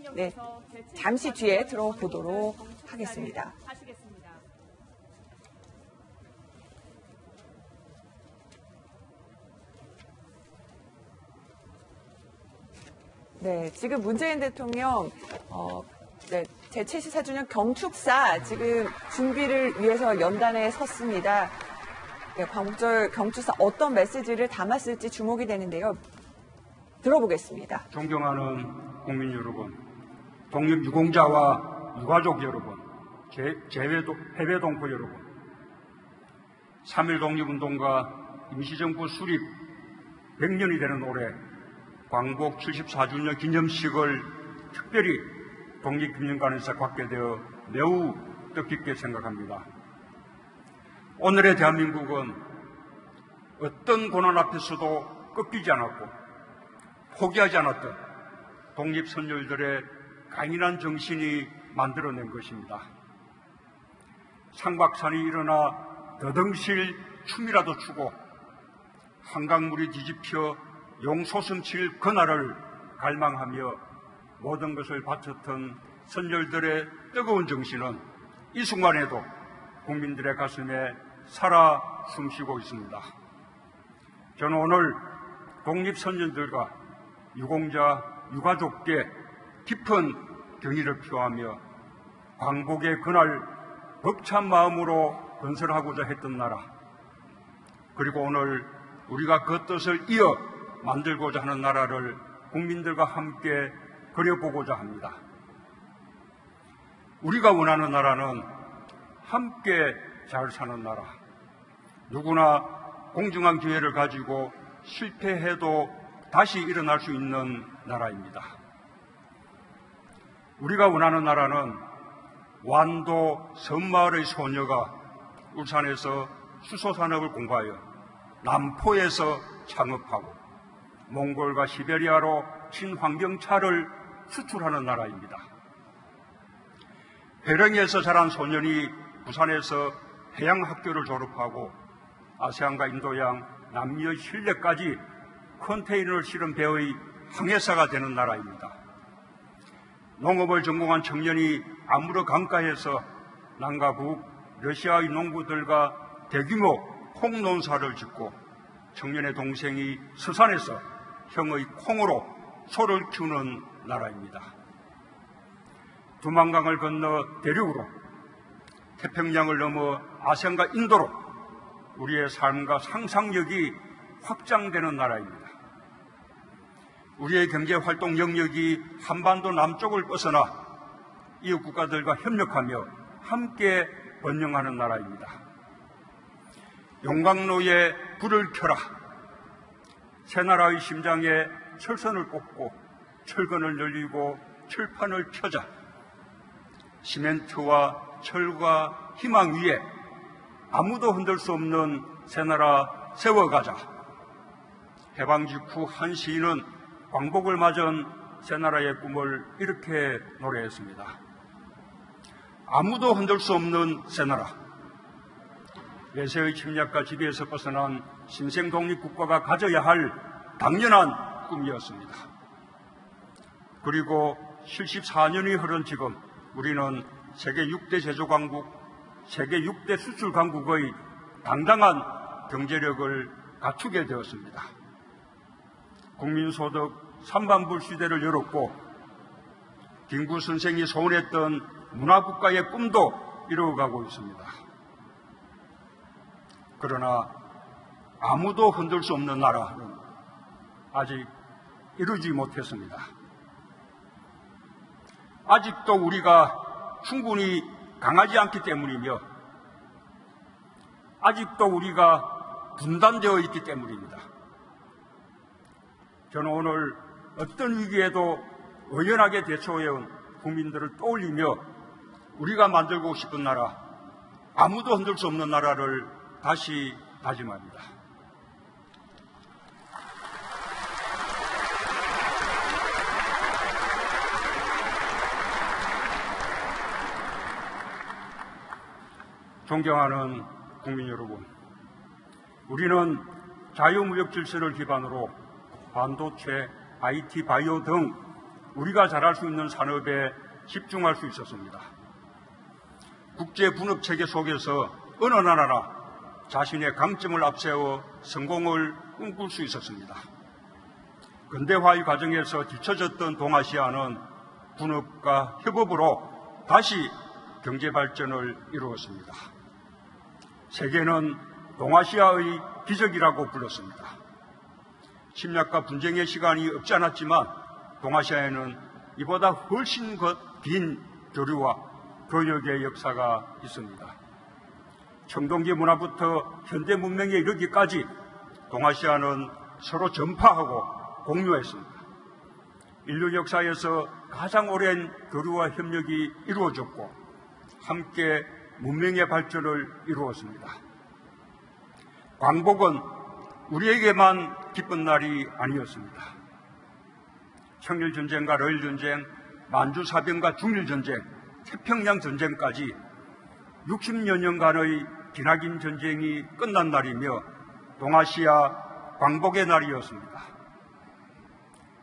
잠시 뒤에 들어보도록 하겠습니다. 네, 지금 문재인 대통령 제74주년 경축사 지금 준비를 위해서 연단에 섰습니다. 네, 광복절 경축사 어떤 메시지를 담았을지 주목이 되는데요. 들어보겠습니다. 존경하는 국민 여러분, 독립유공자와 유가족 여러분, 해외 동포 여러분, 3.1 독립운동과 임시정부 수립 100년이 되는 올해 광복 74주년 기념식을 특별히 독립기념관에서 갖게 되어 매우 뜻깊게 생각합니다. 오늘의 대한민국은 어떤 고난 앞에서도 꺾이지 않았고 포기하지 않았던 독립선열들의 강인한 정신이 만들어낸 것입니다. 상박산이 일어나 더덩실 춤이라도 추고 한강물이 뒤집혀 용솟음칠 그날을 갈망하며 모든 것을 바쳤던 선열들의 뜨거운 정신은 이 순간에도 국민들의 가슴에 살아 숨쉬고 있습니다. 저는 오늘 독립선열들과 유공자, 유가족께 깊은 경의를 표하며 광복의 그날 벅찬 마음으로 건설하고자 했던 나라, 그리고 오늘 우리가 그 뜻을 이어 만들고자 하는 나라를 국민들과 함께 그려보고자 합니다. 우리가 원하는 나라는 함께 잘 사는 나라, 누구나 공정한 기회를 가지고 실패해도 다시 일어날 수 있는 나라입니다. 우리가 원하는 나라는 완도 섬마을의 소녀가 울산에서 수소산업을 공부하여 남포에서 창업하고 몽골과 시베리아로 친환경차를 수출하는 나라입니다. 회령에서 자란 소년이 부산에서 해양학교를 졸업하고 아세안과 인도양, 남미의 신뢰까지 컨테이너를 실은 배의 항해사가 되는 나라입니다. 농업을 전공한 청년이 아무르 강가에서 남과 북, 러시아의 농부들과 대규모 콩농사를 짓고 청년의 동생이 서산에서 형의 콩으로 소를 키우는 나라입니다. 두만강을 건너 대륙으로, 태평양을 넘어 아시안과 인도로 우리의 삶과 상상력이 확장되는 나라입니다. 우리의 경제활동 영역이 한반도 남쪽을 벗어나 이웃 국가들과 협력하며 함께 번영하는 나라입니다. 용광로에 불을 켜라. 새나라의 심장에 철선을 꽂고 철근을 열리고 철판을 펴자. 시멘트와 철과 희망 위에 아무도 흔들 수 없는 새나라 세워가자. 해방 직후 한 시인은 광복을 맞은 새나라의 꿈을 이렇게 노래했습니다. 아무도 흔들 수 없는 새나라. 외세의 침략과 지배에서 벗어난 신생 독립국가가 가져야 할 당연한 꿈이었습니다. 그리고 74년이 흐른 지금 우리는 세계 6대 제조강국, 세계 6대 수출강국의 당당한 경제력을 갖추게 되었습니다. 국민소득 3반불 시대를 열었고 김구 선생이 소원했던 문화국가의 꿈도 이루어가고 있습니다. 그러나 아무도 흔들 수 없는 나라는 아직 이루지 못했습니다. 아직도 우리가 충분히 강하지 않기 때문이며 아직도 우리가 분단되어 있기 때문입니다. 저는 오늘 어떤 위기에도 의연하게 대처해온 국민들을 떠올리며 우리가 만들고 싶은 나라, 아무도 흔들 수 없는 나라를 다시 다짐합니다. 존경하는 국민 여러분, 우리는 자유무역 질서를 기반으로 반도체, IT, 바이오 등 우리가 잘할 수 있는 산업에 집중할 수 있었습니다. 국제 분업 체계 속에서 어느 나라나 자신의 강점을 앞세워 성공을 꿈꿀 수 있었습니다. 근대화의 과정에서 뒤처졌던 동아시아는 분업과 협업으로 다시 경제 발전을 이루었습니다. 세계는 동아시아의 기적이라고 불렀습니다. 침략과 분쟁의 시간이 없지 않았지만 동아시아에는 이보다 훨씬 긴 교류와 교역의 역사가 있습니다. 청동기 문화부터 현대 문명에 이르기까지 동아시아는 서로 전파하고 공유했습니다. 인류 역사에서 가장 오랜 교류와 협력이 이루어졌고 함께 문명의 발전을 이루었습니다. 광복은 우리에게만 기쁜 날이 아니었습니다. 청일전쟁과 러일전쟁, 만주사변과 중일전쟁, 태평양전쟁까지 60여 년간의 기나긴 전쟁이 끝난 날이며 동아시아 광복의 날이었습니다.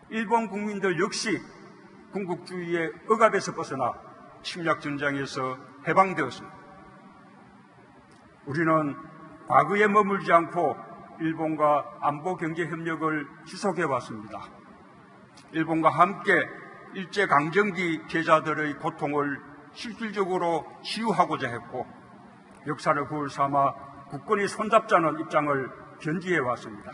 일본 국민들 역시 군국주의의 억압에서 벗어나 침략전장에서 해방되었습니다. 우리는 과거에 머물지 않고 일본과 안보 경제 협력을 지속해 왔습니다. 일본과 함께 일제강점기 피해자들의 고통을 실질적으로 치유하고자 했고 역사를 거울 삼아 국권이 손잡자는 입장을 견지해 왔습니다.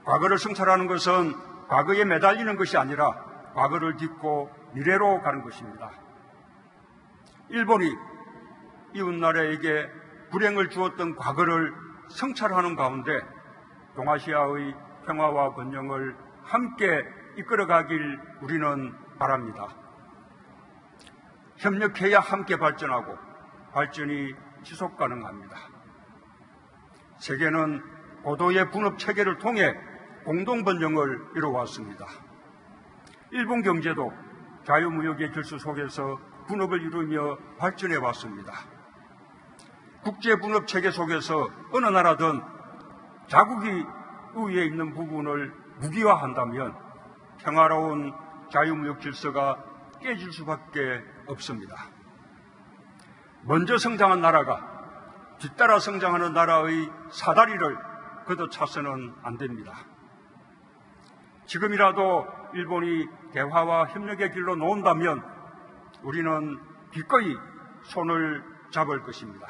과거를 성찰하는 것은 과거에 매달리는 것이 아니라 과거를 딛고 미래로 가는 것입니다. 일본이 이웃나라에게 불행을 주었던 과거를 성찰하는 가운데 동아시아의 평화와 번영을 함께 이끌어가길 우리는 바랍니다. 협력해야 함께 발전하고 발전이 지속 가능합니다. 세계는 고도의 분업 체계를 통해 공동 번영을 이루어왔습니다. 일본 경제도 자유무역의 질서 속에서 분업을 이루며 발전해 왔습니다. 국제 분업 체계 속에서 어느 나라든 자국이 우위에 있는 부분을 무기화한다면 평화로운 자유무역 질서가 깨질 수밖에 없습니다. 먼저 성장한 나라가 뒤따라 성장하는 나라의 사다리를 걷어차서는 안 됩니다. 지금이라도 일본이 대화와 협력의 길로 놓은다면 우리는 기꺼이 손을 잡을 것입니다.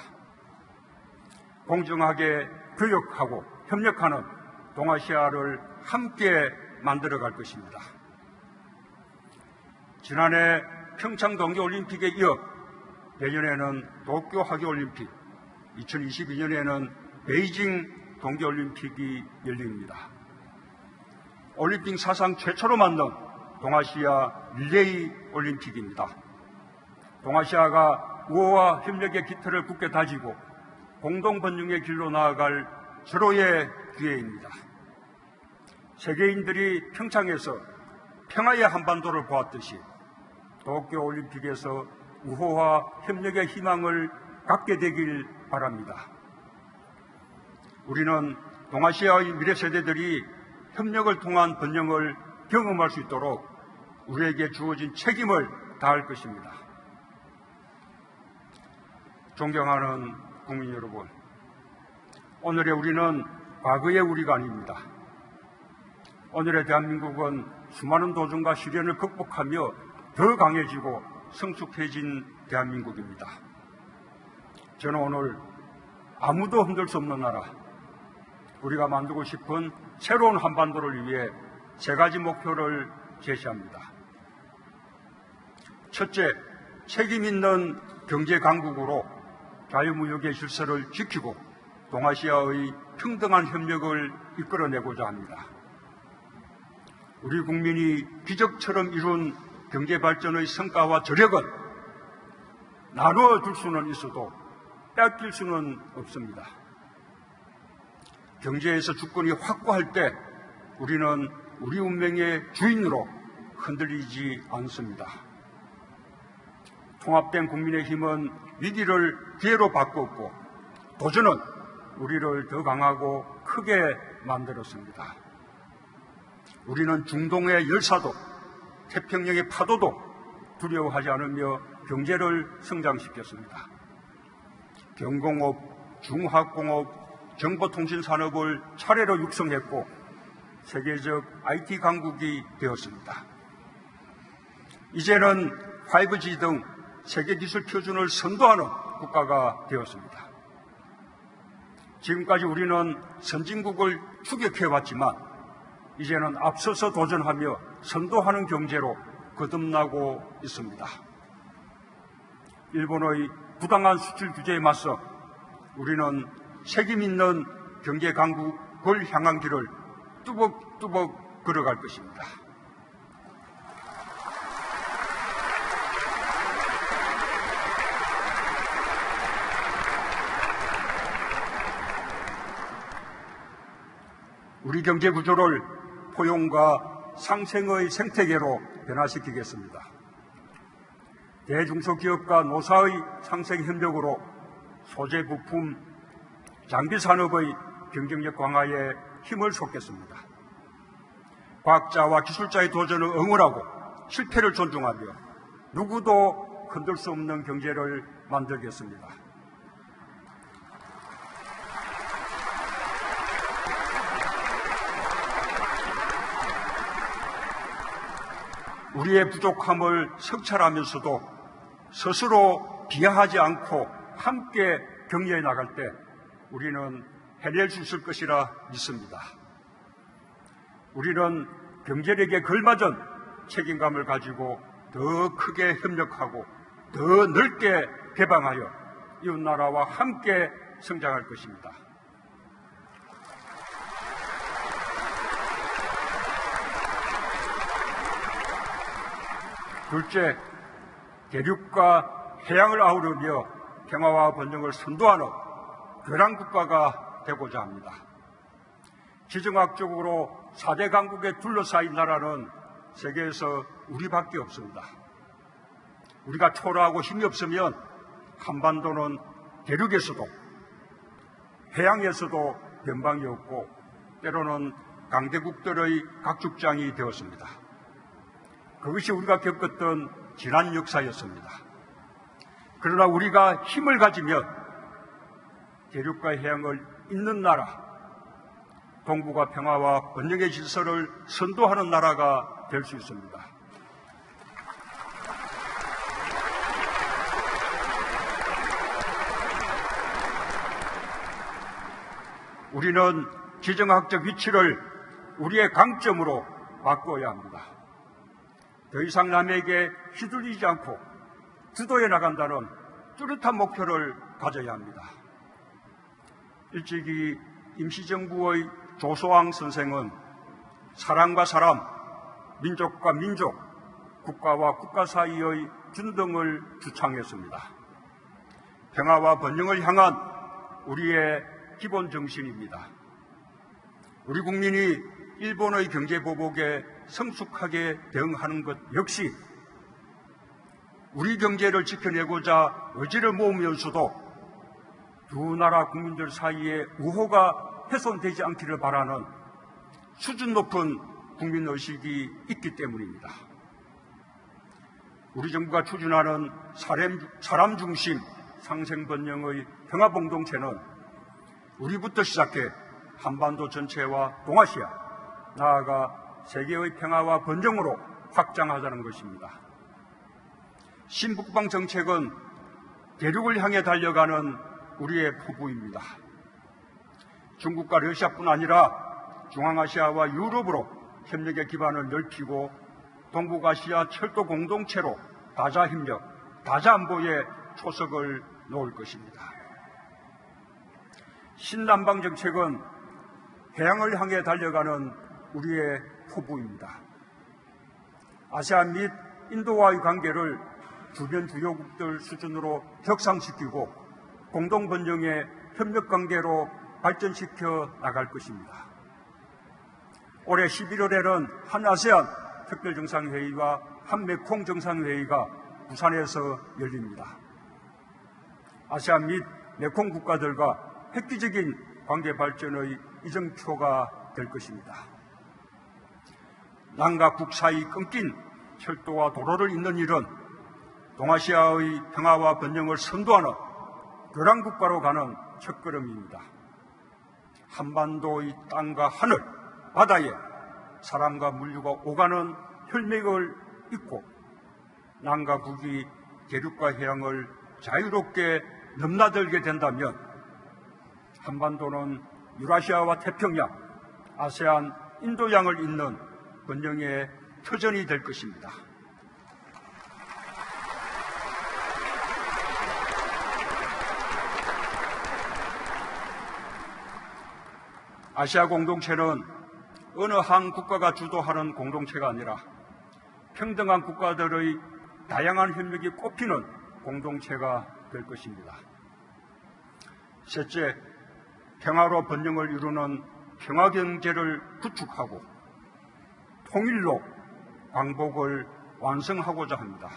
공정하게 교역하고 협력하는 동아시아를 함께 만들어갈 것입니다. 지난해 평창 동계올림픽에 이어 내년에는 도쿄 하계올림픽, 2022년에는 베이징 동계올림픽이 열립니다. 올림픽 사상 최초로 만든 동아시아 릴레이 올림픽입니다. 동아시아가 우호와 협력의 기틀을 굳게 다지고 공동 번영의 길로 나아갈 절호의 기회입니다. 세계인들이 평창에서 평화의 한반도를 보았듯이 도쿄올림픽에서 우호와 협력의 희망을 갖게 되길 바랍니다. 우리는 동아시아의 미래 세대들이 협력을 통한 번영을 경험할 수 있도록 우리에게 주어진 책임을 다할 것입니다. 존경하는 국민 여러분, 오늘의 우리는 과거의 우리가 아닙니다. 오늘의 대한민국은 수많은 도전과 시련을 극복하며 더 강해지고 성숙해진 대한민국입니다. 저는 오늘 아무도 흔들 수 없는 나라, 우리가 만들고 싶은 새로운 한반도를 위해 세 가지 목표를 제시합니다. 첫째, 책임 있는 경제 강국으로 자유무역의 질서를 지키고 동아시아의 평등한 협력을 이끌어내고자 합니다. 우리 국민이 기적처럼 이룬 경제 발전의 성과와 저력은 나누어 줄 수는 있어도 뺏길 수는 없습니다. 경제에서 주권이 확고할 때 우리는 우리 운명의 주인으로 흔들리지 않습니다. 통합된 국민의힘은 위기를 기회로 바꿨고 도전은 우리를 더 강하고 크게 만들었습니다. 우리는 중동의 열사도 태평양의 파도도 두려워하지 않으며 경제를 성장시켰습니다. 경공업, 중화학공업, 정보통신산업을 차례로 육성했고 세계적 IT 강국이 되었습니다. 이제는 5G 등 세계 기술 표준을 선도하는 국가가 되었습니다. 지금까지 우리는 선진국을 추격해왔지만 이제는 앞서서 도전하며 선도하는 경제로 거듭나고 있습니다. 일본의 부당한 수출 규제에 맞서 우리는 책임 있는 경제 강국을 향한 길을 뚜벅뚜벅 걸어갈 것입니다. 우리 경제 구조를 포용과 상생의 생태계로 변화시키겠습니다. 대중소기업과 노사의 상생 협력으로 소재 부품, 장비 산업의 경쟁력 강화에 힘을 쏟겠습니다. 과학자와 기술자의 도전을 응원하고 실패를 존중하며 누구도 흔들 수 없는 경제를 만들겠습니다. 우리의 부족함을 성찰하면서도 스스로 비하하지 않고 함께 격려해 나갈 때 우리는 해낼 수 있을 것이라 믿습니다. 우리는 경제력에 걸맞은 책임감을 가지고 더 크게 협력하고 더 넓게 개방하여 이웃나라와 함께 성장할 것입니다. 둘째, 대륙과 해양을 아우르며 평화와 번영을 선도하는 교란 국가가 되고자 합니다. 지정학적으로 4대 강국에 둘러싸인 나라는 세계에서 우리밖에 없습니다. 우리가 초라하고 힘이 없으면 한반도는 대륙에서도 해양에서도 변방이 없고 때로는 강대국들의 각축장이 되었습니다. 그것이 우리가 겪었던 지난 역사였습니다. 그러나 우리가 힘을 가지면 대륙과 해양을 잇는 나라, 동북아 평화와 번영의 질서를 선도하는 나라가 될 수 있습니다. 우리는 지정학적 위치를 우리의 강점으로 바꿔야 합니다. 더 이상 남에게 휘둘리지 않고 주도해 나간다는 뚜렷한 목표를 가져야 합니다. 일찍이 임시정부의 조소왕 선생은 사람과 사람, 민족과 민족, 국가와 국가 사이의 균등을 주창했습니다. 평화와 번영을 향한 우리의 기본 정신입니다. 우리 국민이 일본의 경제 보복에 성숙하게 대응하는 것 역시 우리 경제를 지켜내고자 의지를 모으면서도 두 나라 국민들 사이에 우호가 훼손되지 않기를 바라는 수준 높은 국민의식이 있기 때문입니다. 우리 정부가 추진하는 사람 중심 상생번영의 평화공동체는 우리부터 시작해 한반도 전체와 동아시아, 나아가 세계의 평화와 번영으로 확장하자는 것입니다. 신북방 정책은 대륙을 향해 달려가는 우리의 포부입니다. 중국과 러시아뿐 아니라 중앙아시아와 유럽으로 협력의 기반을 넓히고 동북아시아 철도 공동체로 다자협력, 다자안보에 초석을 놓을 것입니다. 신남방 정책은 해양을 향해 달려가는 우리의 포부입니다. 아세안 및 인도와의 관계를 주변 주요국들 수준으로 격상시키고 공동번영의 협력관계로 발전시켜 나갈 것입니다. 올해 11월에는 한아세안 특별정상회의와 한메콩 정상회의가 부산에서 열립니다. 아세안 및 메콩 국가들과 획기적인 관계 발전의 이정표가 될 것입니다. 남과 북 사이 끊긴 철도와 도로를 잇는 일은 동아시아의 평화와 번영을 선도하는 교란국가로 가는 첫걸음입니다. 한반도의 땅과 하늘, 바다에 사람과 물류가 오가는 혈맥을 잇고 남과 북이 대륙과 해양을 자유롭게 넘나들게 된다면 한반도는 유라시아와 태평양, 아세안, 인도양을 잇는 번영의 터전이 될 것입니다. 아시아 공동체는 어느 한 국가가 주도하는 공동체가 아니라 평등한 국가들의 다양한 협력이 꼽히는 공동체가 될 것입니다. 셋째, 평화로 번영을 이루는 평화경제를 구축하고 통일로 광복을 완성하고자 합니다.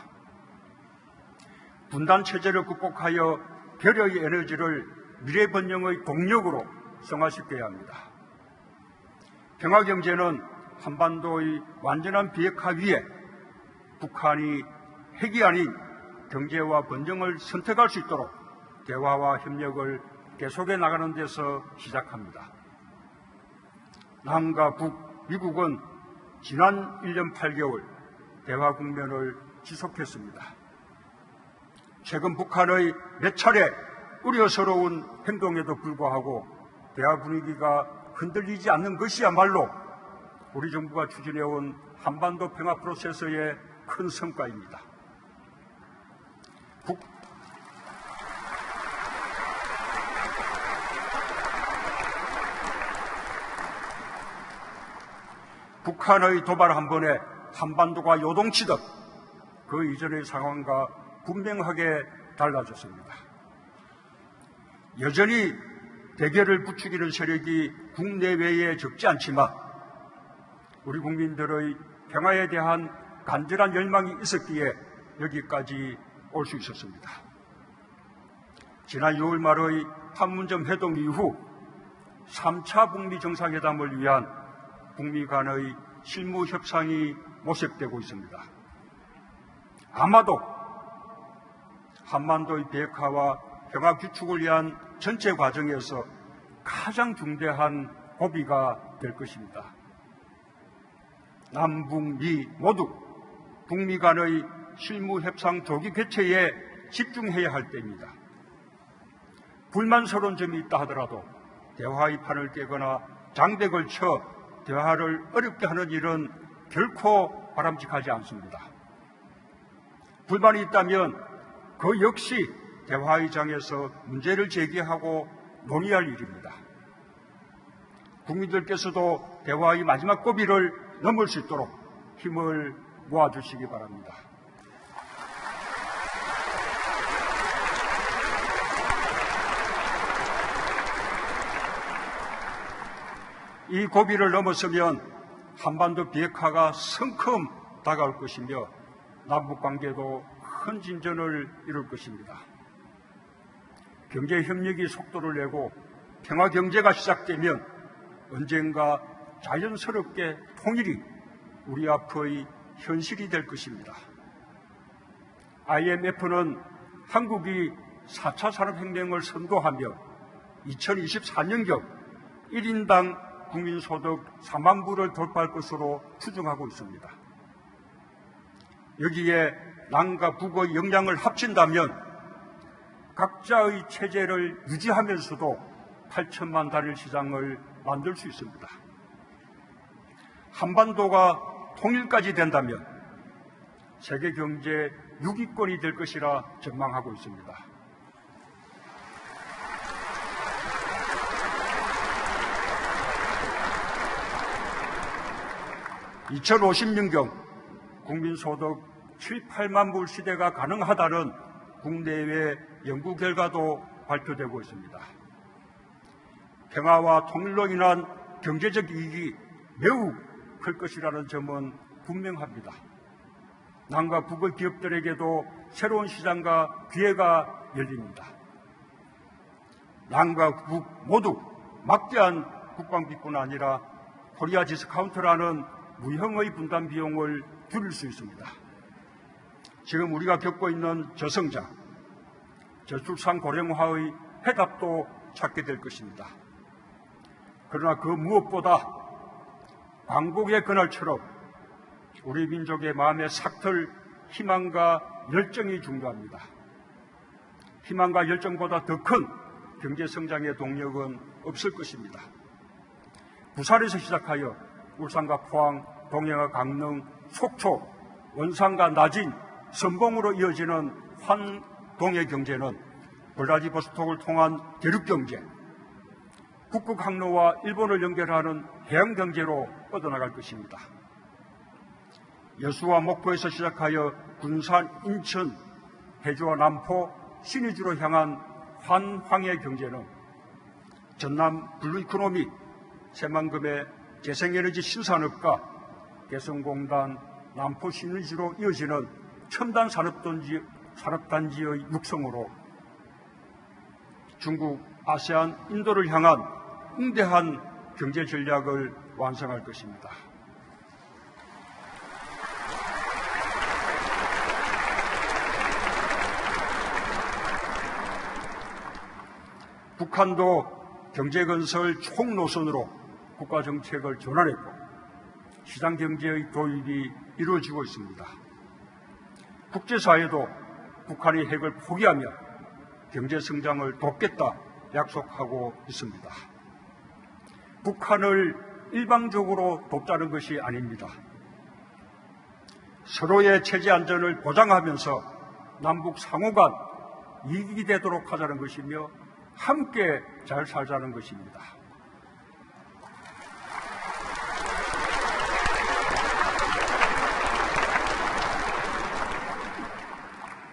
분단체제를 극복하여 결여의 에너지를 미래 번영의 동력으로 성화시켜야 합니다. 평화경제는 한반도의 완전한 비핵화 위에 북한이 핵이 아닌 경제와 번영을 선택할 수 있도록 대화와 협력을 계속해 나가는 데서 시작합니다. 남과 북, 미국은 지난 1년 8개월 대화 국면을 지속했습니다. 최근 북한의 몇 차례 우려스러운 행동에도 불구하고 대화 분위기가 흔들리지 않는 것이야말로 우리 정부가 추진해온 한반도 평화 프로세스의 큰 성과입니다. 북한의 도발 한 번에 한반도가 요동치듯 그 이전의 상황과 분명하게 달라졌습니다. 여전히 대결을 부추기는 세력이 국내외에 적지 않지만 우리 국민들의 평화에 대한 간절한 열망이 있었기에 여기까지 올 수 있었습니다. 지난 6월 말의 판문점 회동 이후 3차 북미 정상회담을 위한 북미 간의 실무 협상이 모색되고 있습니다. 아마도 한반도의 비핵화와 평화 구축을 위한 전체 과정에서 가장 중대한 고비가 될 것입니다. 남북미 모두 북미 간의 실무 협상 조기 개최에 집중해야 할 때입니다. 불만스러운 점이 있다 하더라도 대화의 판을 깨거나 장벽을 쳐 대화를 어렵게 하는 일은 결코 바람직하지 않습니다. 불만이 있다면 그 역시 대화의 장에서 문제를 제기하고 논의할 일입니다. 국민들께서도 대화의 마지막 고비를 넘을 수 있도록 힘을 모아주시기 바랍니다. 이 고비를 넘었으면 한반도 비핵화가 성큼 다가올 것이며 남북관계도 큰 진전을 이룰 것입니다. 경제협력이 속도를 내고 평화경제가 시작되면 언젠가 자연스럽게 통일이 우리 앞의 현실이 될 것입니다. IMF는 한국이 4차 산업혁명을 선도하며 2024년경 1인당 국민소득 4만 불을 돌파할 것으로 추정하고 있습니다. 여기에 남과 북의 역량을 합친다면 각자의 체제를 유지하면서도 8천만 단일 시장을 만들 수 있습니다. 한반도가 통일까지 된다면 세계 경제 6위권이 될 것이라 전망하고 있습니다. 2050년경 국민소득 7, 8만 불 시대가 가능하다는 국내외 연구 결과도 발표되고 있습니다. 평화와 통일로 인한 경제적 이익이 매우 클 것이라는 점은 분명합니다. 남과 북의 기업들에게도 새로운 시장과 기회가 열립니다. 남과 북 모두 막대한 국방비뿐 아니라 코리아 디스카운트라는 무형의 분담 비용을 줄일 수 있습니다. 지금 우리가 겪고 있는 저성장, 저출산 고령화의 해답도 찾게 될 것입니다. 그러나 그 무엇보다 광복의 그날처럼 우리 민족의 마음에 삭틀 희망과 열정이 중요합니다. 희망과 열정보다 더 큰 경제 성장의 동력은 없을 것입니다. 부산에서 시작하여 울산과 포항, 동해와 강릉, 속초, 원산과 나진, 선봉으로 이어지는 환동의 경제는 블라디보스톡을 통한 대륙경제, 북극 항로와 일본을 연결하는 해양경제로 뻗어나갈 것입니다. 여수와 목포에서 시작하여 군산, 인천, 해주와 남포, 신의주로 향한 환황의 경제는 전남 블루이코노미, 새만금의 재생에너지 신산업과 개성공단, 남포 신의주로 이어지는 첨단 산업단지의 육성으로 중국, 아세안, 인도를 향한 응대한 경제 전략을 완성할 것입니다. 북한도 경제건설 총노선으로 국가정책을 전환했고 시장경제의 도입이 이루어지고 있습니다. 국제사회도 북한의 핵을 포기하며 경제성장을 돕겠다 약속하고 있습니다. 북한을 일방적으로 돕자는 것이 아닙니다. 서로의 체제 안전을 보장하면서 남북 상호간 이익이 되도록 하자는 것이며 함께 잘 살자는 것입니다.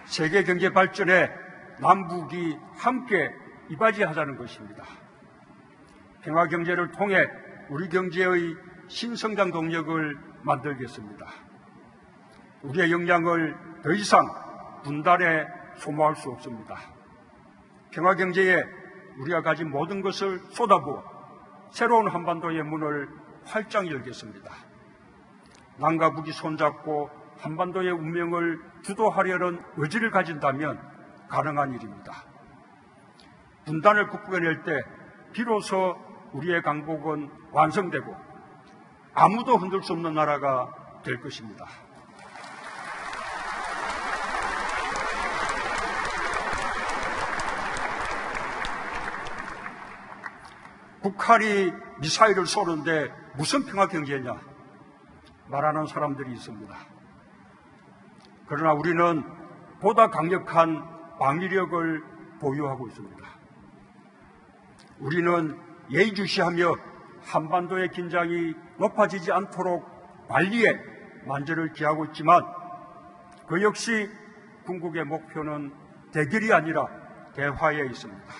세계 경제 발전에 남북이 함께 이바지하자는 것입니다. 평화 경제를 통해 우리 경제의 신성장 동력을 만들겠습니다. 우리의 역량을 더 이상 분단에 소모할 수 없습니다. 평화 경제에 우리가 가진 모든 것을 쏟아부어 새로운 한반도의 문을 활짝 열겠습니다. 남과 북이 손잡고 한반도의 운명을 주도하려는 의지를 가진다면 가능한 일입니다. 분단을 극복해낼 때 비로소 우리의 강복은 완성되고 아무도 흔들 수 없는 나라가 될 것입니다. 북한이 미사일을 쏘는데 무슨 평화 경제냐 말하는 사람들이 있습니다. 그러나 우리는 보다 강력한 방위력을 보유하고 있습니다. 우리는 예의주시하며 한반도의 긴장이 높아지지 않도록 관리에 만전을 기하고 있지만 그 역시 궁극의 목표는 대결이 아니라 대화에 있습니다.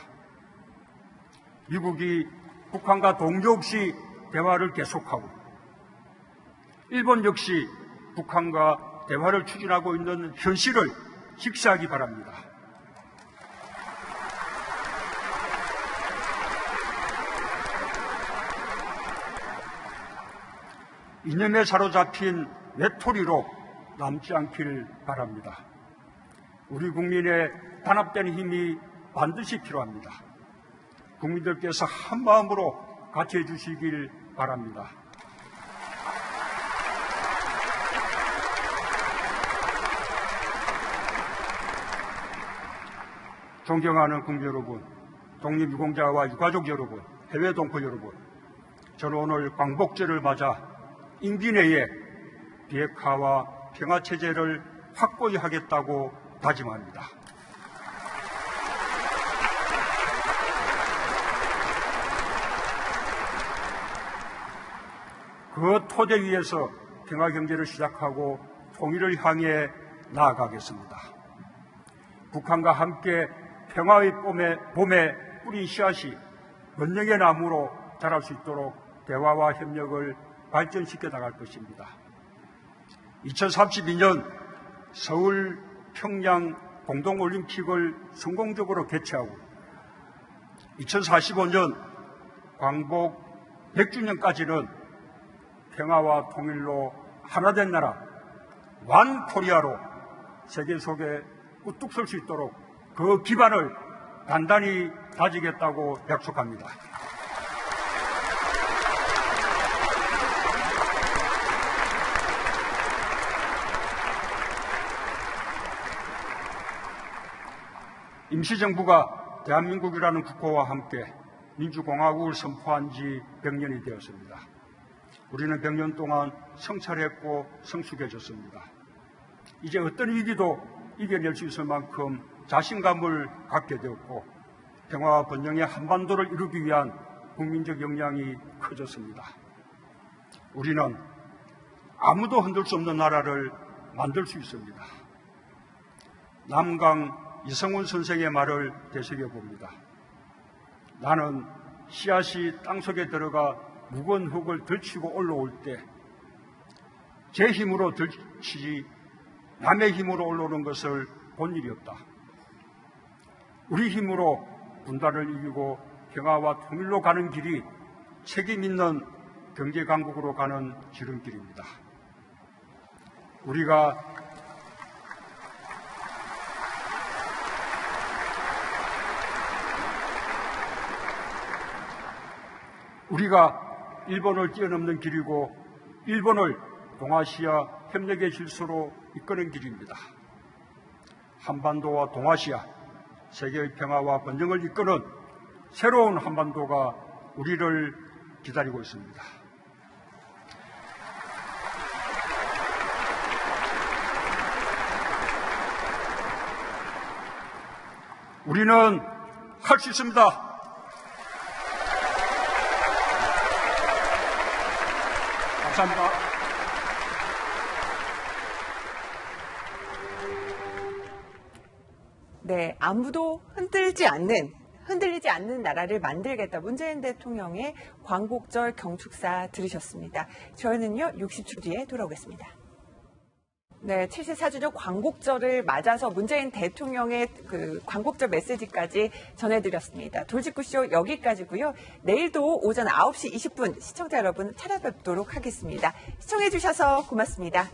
미국이 북한과 동조 없이 대화를 계속하고 일본 역시 북한과 대화를 추진하고 있는 현실을 직시하기 바랍니다. 이념에 사로잡힌 외톨이로 남지 않길 바랍니다. 우리 국민의 단합된 힘이 반드시 필요합니다. 국민들께서 한마음으로 같이 해주시길 바랍니다. 존경하는 국민 여러분, 독립유공자와 유가족 여러분, 해외 동포 여러분, 저는 오늘 광복절을 맞아 임기 내에 비핵화와 평화체제를 확고히 하겠다고 다짐합니다. 그 토대 위에서 평화경제를 시작하고 통일을 향해 나아가겠습니다. 북한과 함께 평화의 봄에 뿌린 씨앗이 번영의 나무로 자랄 수 있도록 대화와 협력을 발전시켜 나갈 것입니다. 2032년 서울, 평양 공동올림픽을 성공적으로 개최하고 2045년 광복 100주년까지는 평화와 통일로 하나된 나라 완 코리아로 세계 속에 우뚝 설 수 있도록 그 기반을 단단히 다지겠다고 약속합니다. 임시정부가 대한민국이라는 국호와 함께 민주공화국을 선포한 지 100년이 되었습니다. 우리는 100년 동안 성찰했고 성숙해졌습니다. 이제 어떤 위기도 이겨낼 수 있을 만큼 자신감을 갖게 되었고 평화와 번영의 한반도를 이루기 위한 국민적 역량이 커졌습니다. 우리는 아무도 흔들 수 없는 나라를 만들 수 있습니다. 남강 이성훈 선생의 말을 되새겨봅니다. 나는 씨앗이 땅속에 들어가 무거운 흙을 들치고 올라올 때 제 힘으로 들치지 남의 힘으로 올라오는 것을 본 일이 없다. 우리 힘으로 분단을 이기고 평화와 통일로 가는 길이 책임 있는 경제 강국으로 가는 지름길입니다. 우리가 일본을 뛰어넘는 길이고 일본을 동아시아 협력의 질서로 이끄는 길입니다. 한반도와 동아시아, 세계의 평화와 번영을 이끄는 새로운 한반도가 우리를 기다리고 있습니다. 우리는 할 수 있습니다. 감사합니다. 네, 아무도 흔들리지 않는 나라를 만들겠다. 문재인 대통령의 광복절 경축사 들으셨습니다. 저희는요, 60초 뒤에 돌아오겠습니다. 네, 74주년 광복절을 맞아서 문재인 대통령의 그 광복절 메시지까지 전해드렸습니다. 돌직구쇼 여기까지고요. 내일도 오전 9시 20분 시청자 여러분 찾아뵙도록 하겠습니다. 시청해주셔서 고맙습니다.